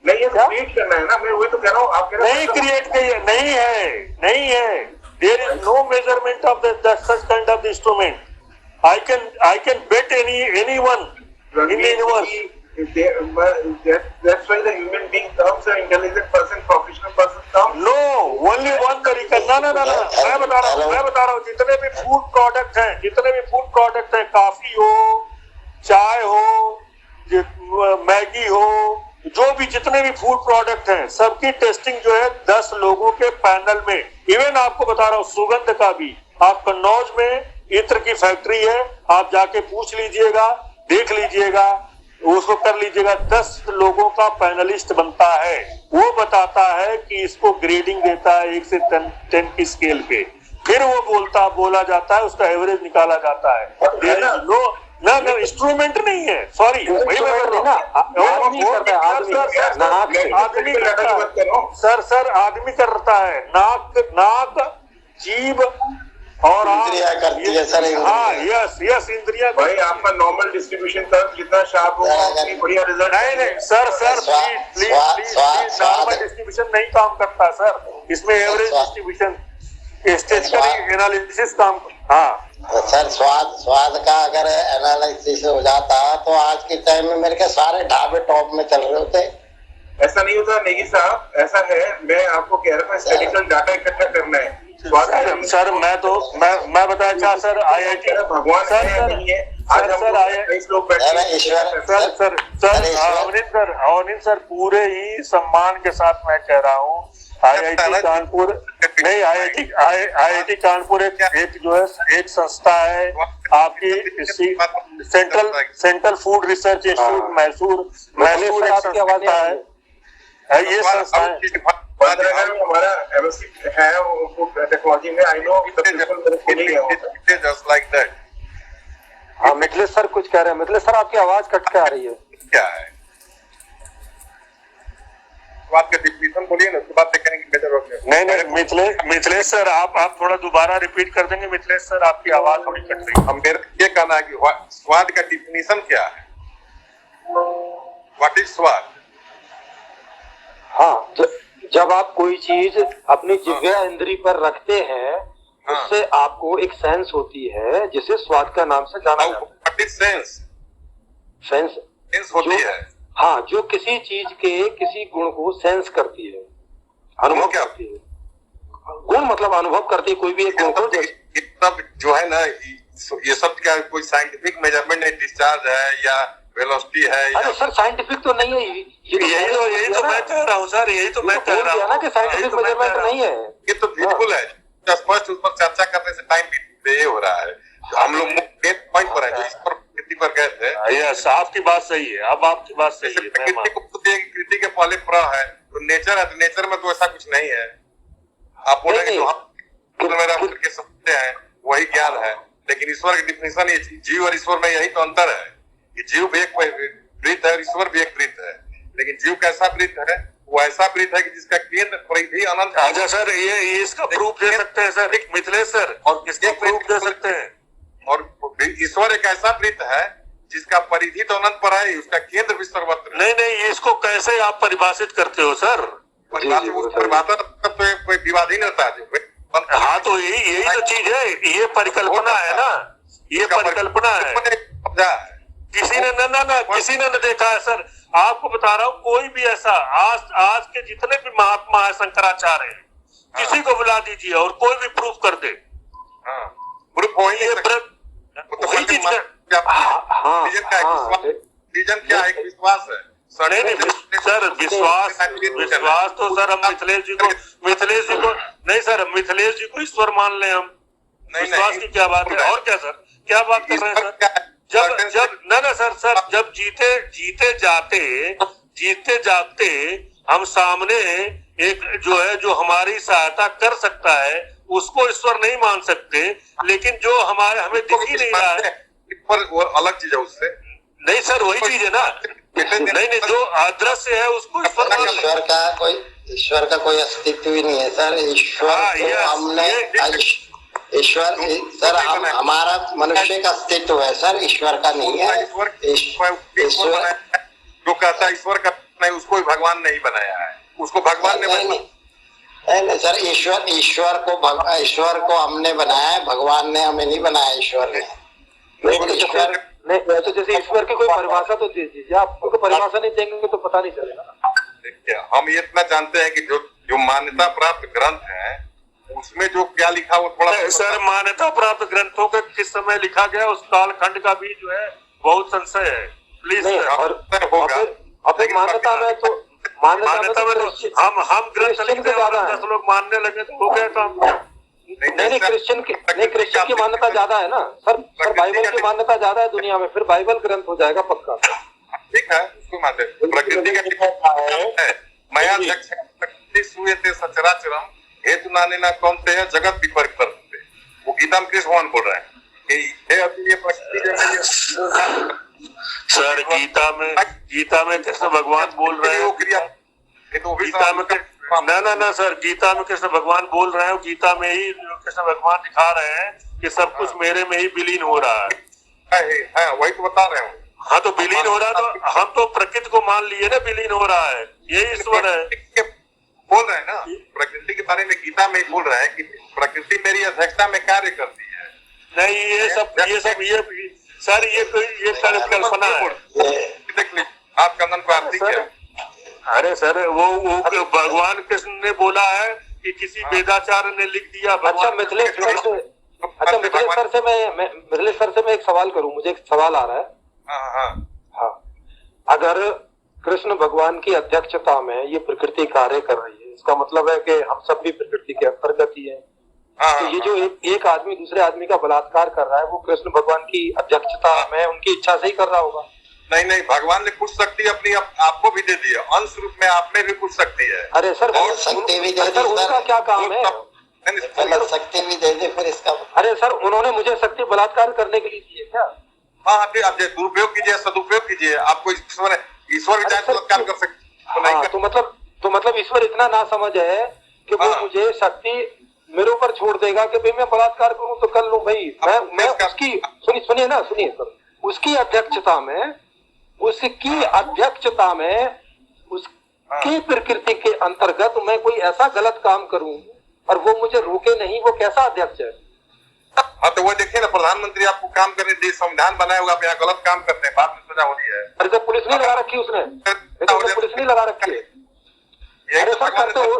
नहीं ये क्रिएट करना है ना, मैं वही तो कह रहा हूँ। आप नहीं क्रिएट नहीं है। There is no measurement of the such kind of instrument. I can bet anyone in the universe. That's why the human being comes, an intelligent person, professional person comes. No, only one तरीका। ना मैं बता रहा हूँ जितने भी फूड प्रोडक्ट हैं, कॉफी हो, चाय हो, मैगी हो, जो भी जितने भी फूड प्रोडक्ट हैं सबकी टेस्टिंग जो है 10 लोगों के पैनल में। इवन आपको बता रहा हूँ सुगंध का भी, आप कन्नौज में इत्र की फैक्ट्री है, आप जाके पूछ लीजिएगा, देख लीजिएगा, उसको कर लीजिएगा। 10 लोगों का पैनलिस्ट बनता है, वो बताता है कि इसको ग्रेडिंग देता है 1 से 10 की स्केल पे, फिर वो बोला जाता है, उसका एवरेज निकाला जाता है। ना इंस्ट्रूमेंट नहीं है, सॉरी वही मैं कर रहा हूँ। आदमी सर आदमी करता है, नाक जीभ और करती है सर। हाँ यस इंद्रिया। भाई आपका नॉर्मल डिस्ट्रीब्यूशन तक जितना शार्प होगा उतनी बढ़िया रिजल्ट। नहीं सर प्लीज नॉर्मल डिस्ट्रीब्यूशन नहीं काम करता सर, इसमें एवरेज डिस्ट्रीब्यूशन स्टैटिस्टिकल एनालिसिस काम। हाँ सर स्वाद का अगर एनालिसिस हो जाता तो आज के टाइम में मेरे के सारे ढाबे टॉप में चल रहे होते। ऐसा नहीं होता नेगी साहब, ऐसा है, मैं आपको कह रहा हूँ स्टैटिस्टिकल डाटा इकट्ठा करना है। सर मैं बताया क्या सर, IIT भगवान नहीं है। आज हम लोग अवनीत सर पूरे ही सम्मान के साथ मैं कह रहा हूँ, IIT कानपुर एक जो है एक संस्था है आपकी, central food research institute Mysore एक संस्था है, ये संस्था है। हमारा MSc है टेक्नोलॉजी में, I know just like that. हाँ मिथिलेश सर कुछ कह रहे हैं। मिथिलेश सर आपकी आवाज कट के आ रही है। क्या है स्वाद का डिफिनेशन बोलिए ना, उसके बाद देखेंगे मेजर वर्क में। नहीं मिथिलेश सर, आप थोड़ा दोबारा रिपीट कर देंगे मिथिलेश सर, आपकी आवाज थोड़ी कट रही है। हम मेरा ये कहना है कि स्वाद का डिफिनेशन क्या है, व्हाट इज स्वाद? हाँ, जब आप कोई चीज अपनी जिह्वा इंद्री पर रखते हैं, उससे आपको एक सेंस होती है जिसे स्वाद का नाम से जाना जाता है। What is sense? सेंस होती है, हाँ, जो किसी चीज के किसी गुण को सेंस करती है, अनुभव क्या करती है। गुण मतलब अनुभव करती है कोई भी एक गुण को। ये सब जो है ना, ये सब क्या कोई साइंटिफिक मेजरमेंट नहीं, डिस्चार्ज है या वेलोसिटी है या... अरे सर, साइंटिफिक तो नहीं है यही तो मैं कह रहा हूँ सर, यही तो मैं कह रहा हूँ ना कि साइंटिफिक मेजरमेंट नहीं है। ये तो बिल्कुल है, स्पष्ट उस पर चर्चा करने से टाइम ये हो रहा है। हम लोग पॉइंट पर है, जो इस पर कृति पर गए थे। यस, आपकी बात सही है, अब आपकी बात सही है। प्रकृति को कृति के पहले प्र है, तो नेचर है, तो नेचर में तो ऐसा कुछ नहीं है। आप बोलेंगे जो हम मेरा करके समझते हैं वही ज्ञान है, लेकिन ईश्वर की डिफिनेशन ये जीव और ईश्वर में यही तो अंतर है कि जीव भी एक वृत्त है, ईश्वर भी एक वृत्त है। लेकिन जीव कैसा वृत्त है? वो ऐसा वृत्त है कि जिसका केंद्र परिधि अनंत। अच्छा सर, ये इसका प्रूफ दे सकते हैं सर मिथिलेश सर, और किसका प्रूफ दे सकते हैं? और ईश्वर एक ऐसा वृत्त है जिसका परिधि तो अनंत पर है, उसका केंद्र भी सर्वत्र। नहीं, इसको कैसे आप परिभाषित करते हो सर? परिभाषा तो कोई विवाद ही नहीं रहता है। हाँ, तो यही तो चीज है, ये परिकल्पना है ना, ये परिकल्पना है। किसी ने किसी ने न देखा है सर। आपको बता रहा हूँ, कोई भी ऐसा आज के जितने भी महात्मा है, शंकराचार्य है, किसी को बुला दीजिए और कोई भी प्रूफ कर दे। प्रूफ वही चीज क्या है, विश्वास है। नहीं सर, विश्वास तो सर हम मिथिलेश जी को नहीं सर, मिथिलेश जी को ईश्वर मान ले हम। विश्वास की क्या बात है? और क्या सर, क्या बात कर रहे हैं सर? जब ना सर, जब जीते जागते हम सामने एक जो हमारी सहायता कर सकता है, उसको ईश्वर नहीं मान सकते, लेकिन जो हमें दिख ही नहीं रहा है, पर वो अलग चीज है उससे। नहीं सर, वही चीज है ना। नहीं, जो अदृश्य है उसको ईश्वर का कोई अस्तित्व ही नहीं है सर। ईश्वर सर हमारा मनुष्य का अस्तित्व है सर, ईश्वर का नहीं है। ईश्वर जो कहता है ईश्वर का नहीं, उसको भगवान नहीं बनाया है, उसको भगवान ने नहीं सर, ईश्वर को हमने बनाया है, भगवान ने हमें नहीं बनाया। ईश्वर ने नहीं, तो जैसे ईश्वर की कोई परिभाषा तो दे दीजिए। आप उनको परिभाषा नहीं देंगे तो पता नहीं चलेगा। देखिए, हम ये इतना जानते हैं कि जो मान्यता प्राप्त ग्रंथ है उसमें जो क्या लिखा वो थोड़ा सर, मान्यता प्राप्त ग्रंथों के किस समय लिखा गया उस कालखंड का भी जो है बहुत संशय है। प्लीज मान्यता में तो हम ग्रंथ लिखते हैं, 10 लोग मानने लगे तो हो गया काम। नहीं, क्रिश्चियन की मान्यता ज्यादा है ना सर, बाइबल की मान्यता ज्यादा है दुनिया में, फिर बाइबल ग्रंथ हो जाएगा पक्का। ठीक है, उसको मानते हैं। प्रकृति का मया प्रकृति सूयते सचराचरम हेतु नानेना कौनते है जगत विपरीत करते। वो गीता में कृष्ण भगवान बोल रहे हैं कि हे अभी ये प्रकृति सर, गीता में कृष्ण भगवान बोल रहे हैं। गीता में ना सर, गीता में कृष्ण भगवान बोल रहे हैं, गीता में ही कृष्ण भगवान दिखा रहे हैं कि सब कुछ मेरे में ही विलीन हो रहा है। वही तो बता रहे हैं। हाँ, तो विलीन हो रहा है, तो हम तो प्रकृति को मान लिए ना, विलीन हो रहा है, यही ईश्वर है। बोल रहे हैं ना, प्रकृति के बारे में गीता में बोल रहे हैं कि प्रकृति मेरी अध्यक्षता में कार्य करती है। नहीं, ये सर ये कल्पना है। देख लीजिए, आप कंदन को आरती किया। अरे सर, वो भगवान कृष्ण ने बोला है कि किसी वेदाचार्य ने लिख दिया। अच्छा, मिथिलेश सर से मैं एक सवाल करूं, मुझे एक सवाल आ रहा है। हाँ, अगर कृष्ण भगवान की अध्यक्षता में ये प्रकृति कार्य कर रही है, इसका मतलब है कि हम सब भी प्रकृति के अंतर्गत ही है। तो ये जो एक आदमी दूसरे आदमी का बलात्कार कर रहा है, वो कृष्ण भगवान की अध्यक्षता में उनकी इच्छा से ही कर रहा होगा? नहीं, भगवान ने कुछ शक्ति अपनी आपको भी दे दी है, अंश रूप में आप में भी कुछ शक्ति है। अरे सर, शक्ति भी दे दी, उनका क्या काम है? शक्ति भी दे दे फिर इसका। अरे सर, उन्होंने मुझे शक्ति बलात्कार करने के लिए दी है क्या? हाँ, आप दुरुपयोग कीजिए, सदुपयोग कीजिए, आपको ईश्वर भी चाहे बलात्कार कर सकते। तो मतलब तो मतलब ईश्वर इतना ना समझ है कि वो हाँ। मुझे शक्ति मेरे ऊपर छोड़ देगा कि भाई मैं बलात्कार करूं तो कर लूं भाई। मैं उसकी सुनिए ना, सुनिए सर, उसकी अध्यक्षता में उसकी प्रकृति के अंतर्गत मैं कोई ऐसा गलत काम करूं और वो मुझे रोके नहीं, वो कैसा अध्यक्ष है? हाँ तो वो देखिए ना, प्रधानमंत्री आपको काम करने दे, संविधान बनाया होगा, आप यहाँ गलत काम करते हैं, बाद में सजा हो रही है। अरे तो पुलिस नहीं लगा रखी उसने, पुलिस नहीं लगा रखी है। अरे सर करते हो,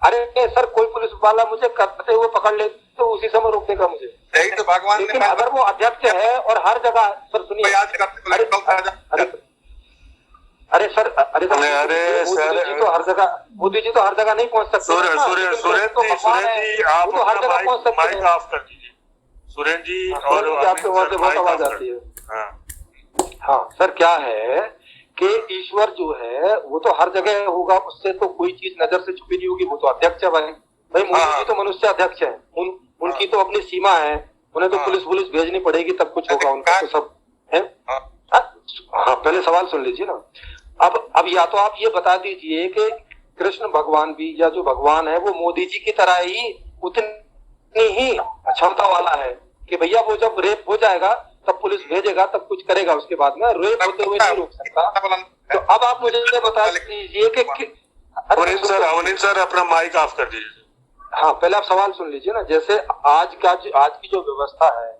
अरे सर कोई पुलिस वाला मुझे करते हुए पकड़ ले तो उसी समय रोक देगा मुझे। यही तो भगवान लेकिन अगर वो अध्यक्ष है और हर जगह, सर सुनिए, अरे सर मोदी जी तो हर जगह नहीं पहुंच सकते। आप तो हर जगह पहुंच सकते माइक हैं। ऑफ कर दीजिए सुरेन जी, और आपके वहां से बहुत आवाज आती है। हाँ सर, क्या है कि ईश्वर जो है वो तो हर जगह होगा, उससे तो कोई चीज नजर से छुपी नहीं होगी, वो तो अध्यक्ष है भाई। मोदी जी तो मनुष्य अध्यक्ष है, उनकी तो अपनी सीमा है, उन्हें तो पुलिस भेजनी पड़ेगी तब कुछ होगा, उनका तो सब है। हाँ पहले सवाल सुन लीजिए ना। अब या तो आप ये बता दीजिए कि कृष्ण भगवान भी या जो भगवान है वो मोदी जी की तरह ही उतनी ही क्षमता वाला है कि भैया वो जब रेप हो जाएगा तब पुलिस भेजेगा, तब कुछ करेगा, उसके बाद में रेप होते हुए नहीं रोक सकता। तो अब आप मुझे ये बता दीजिए कि अवनीत सर अपना माइक ऑफ कर दीजिए। हाँ पहले आप सवाल सुन लीजिए ना। जैसे आज की जो व्यवस्था है,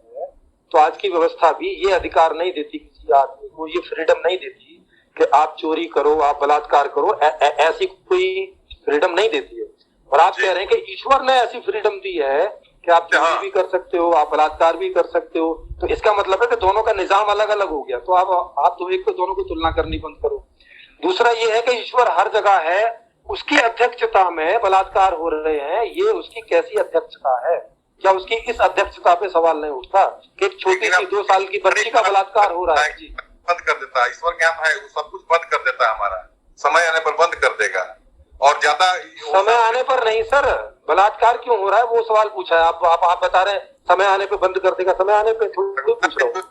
तो आज की व्यवस्था भी ये अधिकार नहीं देती किसी आदमी को, ये फ्रीडम नहीं देती कि आप चोरी करो, आप बलात्कार करो, ऐसी कोई फ्रीडम नहीं देती है। और आप कह रहे हैं कि ईश्वर ने ऐसी फ्रीडम दी है कि आप चोरी भी कर सकते हो, आप बलात्कार भी कर सकते हो। तो इसका मतलब है कि दोनों का निजाम अलग अलग हो गया। तो आप तो एक तो दोनों को तुलना करनी बंद करो। दूसरा ये है कि ईश्वर हर जगह है, उसकी अध्यक्षता में बलात्कार हो रहे हैं, ये उसकी कैसी अध्यक्षता है? क्या उसकी इस अध्यक्षता पे सवाल नहीं उठता कि एक छोटी सी 2 साल की बच्ची का बलात्कार हो रहा है? जी बंद कर देता है, ईश्वर ज्ञान है, वो सब कुछ बंद कर देता है, हमारा समय आने पर बंद कर देगा। और ज्यादा समय आने पर नहीं सर, बलात्कार क्यों हो रहा है वो सवाल पूछा है। आप बता रहे हैं समय आने पे बंद कर देगा, समय आने पे थोड़ी पूछ रहा हूँ।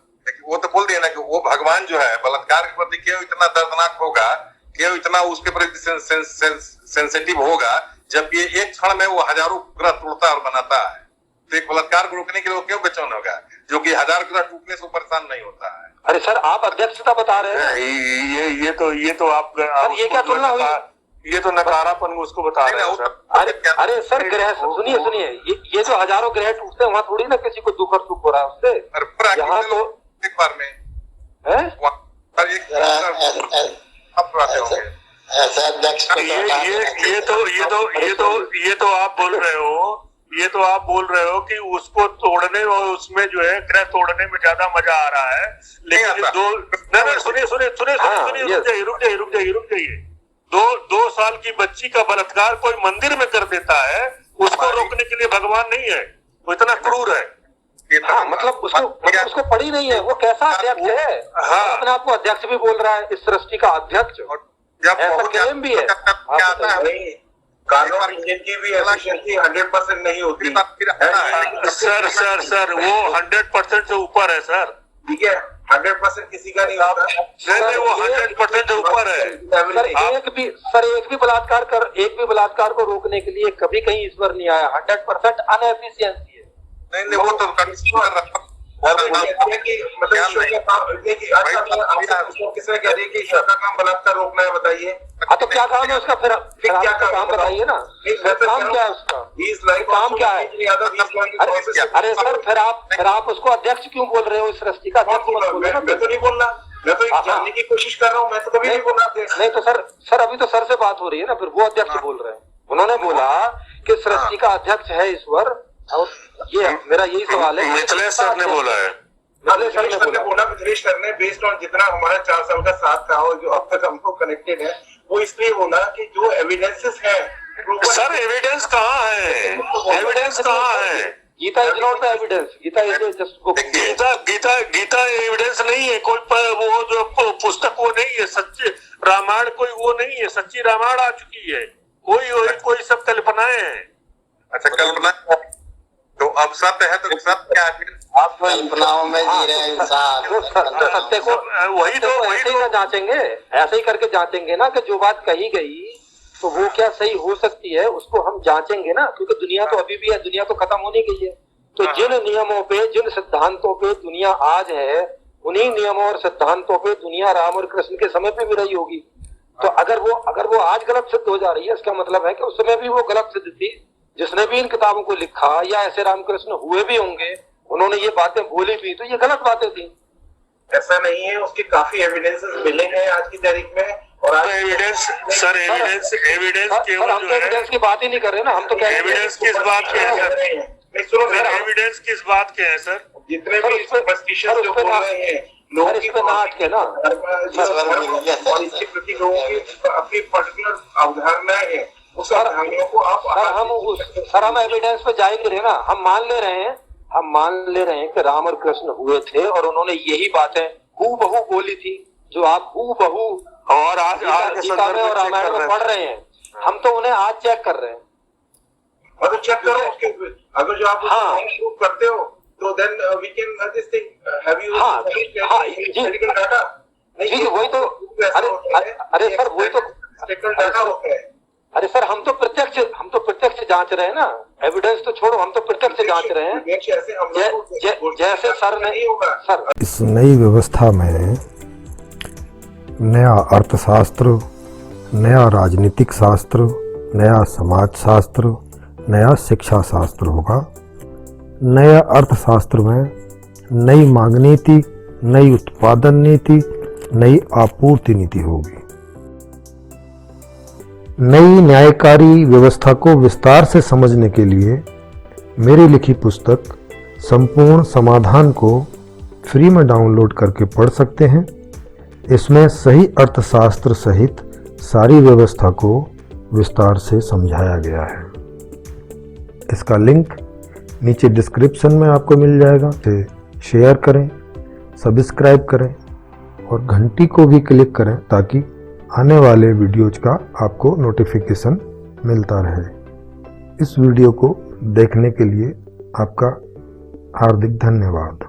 वो तो बोल दिया ना कि वो भगवान जो है बलात्कार के प्रति क्यों इतना दर्दनाक होगा, क्यों इतना उसके प्रति सेंसिटिव होगा, जबकि एक क्षण में वो हजारों ग्रह तोड़ता और बनाता है। तो एक बलात्कार को रोकने के लिए वो क्यों बेचैन होगा, जो कि 1000 ग्रह टूटने से परेशान नहीं होता है। अरे सर आप अध्यक्षता बता रहे हैं, ये तो आप ये क्या तुलना हुई? ये तो नकारापन उसको बता रहे हैं सर। अरे सर ग्रह, सुनिए ये जो हजारों ग्रह टूटते हैं वहाँ थोड़ी ना किसी को दुख और सुख हो रहा है उससे। यहाँ तो एक बार में है ऐसे अध्यक्ष ये तो आप बोल रहे हो कि उसको तोड़ने और उसमें जो है ग्रह तोड़ने में ज्यादा मजा आ रहा है। लेकिन सुनिए रुक जाइए। 2 साल की बच्ची का बलात्कार कोई मंदिर में कर देता है, उसको रोकने के लिए भगवान नहीं है, वो इतना क्रूर है। हाँ मतलब उसको पड़ी नहीं है, वो कैसा अध्यक्ष है? हाँ अपने आप को अध्यक्ष भी बोल रहा है, इस सृष्टि का अध्यक्ष, ऐसा क्लेम भी है। कानून की भी एफिशिएंसी 100% नहीं होती सर वो 100% से ऊपर है सर। ठीक है, 100% किसी का नहीं होता। वो 100% से ऊपर है सर। एक भी बलात्कार को रोकने के लिए कभी कहीं ईश्वर नहीं आया। 100% अनएफिशिएंसी है। नहीं वो तो किसने कह दिया कि ईश्वर का काम बलात्कार रोकना है, बताइए। हाँ तो क्या काम है उसका? फिर काम बताइए ना, काम क्या है उसका? काम क्या है? अरे सर फिर आप उसको अध्यक्ष क्यों बोल रहे हो? इस सृष्टि का अध्यक्ष मत बोलो ना। मैं तो नहीं बोल रहा, मैं तो जानने की कोशिश कर रहा हूँ, मैं तो कभी नहीं बोल रहा। नहीं तो सर अभी तो सर से बात हो रही है ना, फिर वो अध्यक्ष बोल रहे हैं। उन्होंने बोला कि सृष्टि का अध्यक्ष है ईश्वर, और ये मेरा यही सवाल है। मिथिलेश सर ने बोला है, मिथिलेश सर ने बेस्ड ऑन जितना हमारा 4 साल का साथ रहा और जो अब तक हमको कनेक्टेड है, वो इसलिए बोला कि जो एविडेंसेस है। सर एविडेंस कहाँ है? एविडेंस कहाँ है? Gita is not the evidence, Gita is just book. Gita evidence नहीं है, कोई वो जो पुस्तक वो नहीं है, सच्ची रामायण कोई वो नहीं है, सच्ची रामायण आ चुकी है। कोई सब कल्पनाएं हैं। अच्छा कल्पना, तो अब सत्य है तो सत्य क्या है? आप कल्पनाओं में जी रहे हैं इंसान। सत्य को वही तो जांचेंगे, ऐसे ही करके जांचेंगे ना कि जो बात कही गई तो वो क्या सही हो सकती है उसको हम जांचेंगे ना, क्योंकि दुनिया तो अभी भी है, दुनिया तो खत्म होने गई है। तो जिन नियमों पे, जिन सिद्धांतों पे दुनिया आज है, उन्हीं नियमों और सिद्धांतों पे दुनिया राम और कृष्ण के समय पे भी रही होगी। तो अगर वो आज गलत सिद्ध हो जा रही है, इसका मतलब है कि उस समय भी वो गलत सिद्ध थी। जिसने भी इन किताबों को लिखा या ऐसे रामकृष्ण हुए भी होंगे, उन्होंने ये बातें बोली भी, तो ये गलत बातें थी। ऐसा नहीं है, उसके काफी एविडेंसेस मिले हैं आज की तारीख में। और आज एविडेंस केवल हम तो एविडेंस की बात ही नहीं कर रहे ना, हम तो कह रहे हैं एविडेंस किस बात के है सर? एविडेंस किस बात के है सर? जितने भी सुपरस्टिशंस जो बोल रहे हैं लोगों की नाट के ना, और इसके प्रति लोगों की अपनी पर्टिकुलर अवधारणाएं हैं, उस अवधारणाओं को आप हम एविडेंस पे जाएंगे ना। हम मान ले रहे हैं कि राम और कृष्ण हुए थे और उन्होंने यही बातें हूबहू बोली थी जो आप हूबहू और आज गीता में और रामायण में पढ़ रहे हैं। हम तो उन्हें आज चेक कर रहे हैं। और तो चेक करो उसके, अगर जो आप प्रूव करते हो तो then we can this thing have you medical data? नहीं, वही तो, अरे सर वही तो मेडिकल डाटा होता है। अरे सर हम तो प्रत्यक्ष जांच रहे हैं ना, एविडेंस तो छोड़ो, हम तो प्रत्यक्ष जांच रहे हैं। जैसे सर ने सर इस नई व्यवस्था में नया अर्थशास्त्र, नया राजनीतिक शास्त्र, नया समाज शास्त्र, नया शिक्षा शास्त्र होगा। नया अर्थशास्त्र में नई मांग नीति, नई उत्पादन नीति, नई आपूर्ति नीति होगी। नई न्यायकारी व्यवस्था को विस्तार से समझने के लिए मेरी लिखी पुस्तक संपूर्ण समाधान को फ्री में डाउनलोड करके पढ़ सकते हैं। इसमें सही अर्थशास्त्र सहित सारी व्यवस्था को विस्तार से समझाया गया है। इसका लिंक नीचे डिस्क्रिप्शन में आपको मिल जाएगा। इसे शेयर करें, सब्सक्राइब करें और घंटी को भी क्लिक करें ताकि आने वाले वीडियोज का आपको नोटिफिकेशन मिलता रहे। इस वीडियो को देखने के लिए आपका हार्दिक धन्यवाद।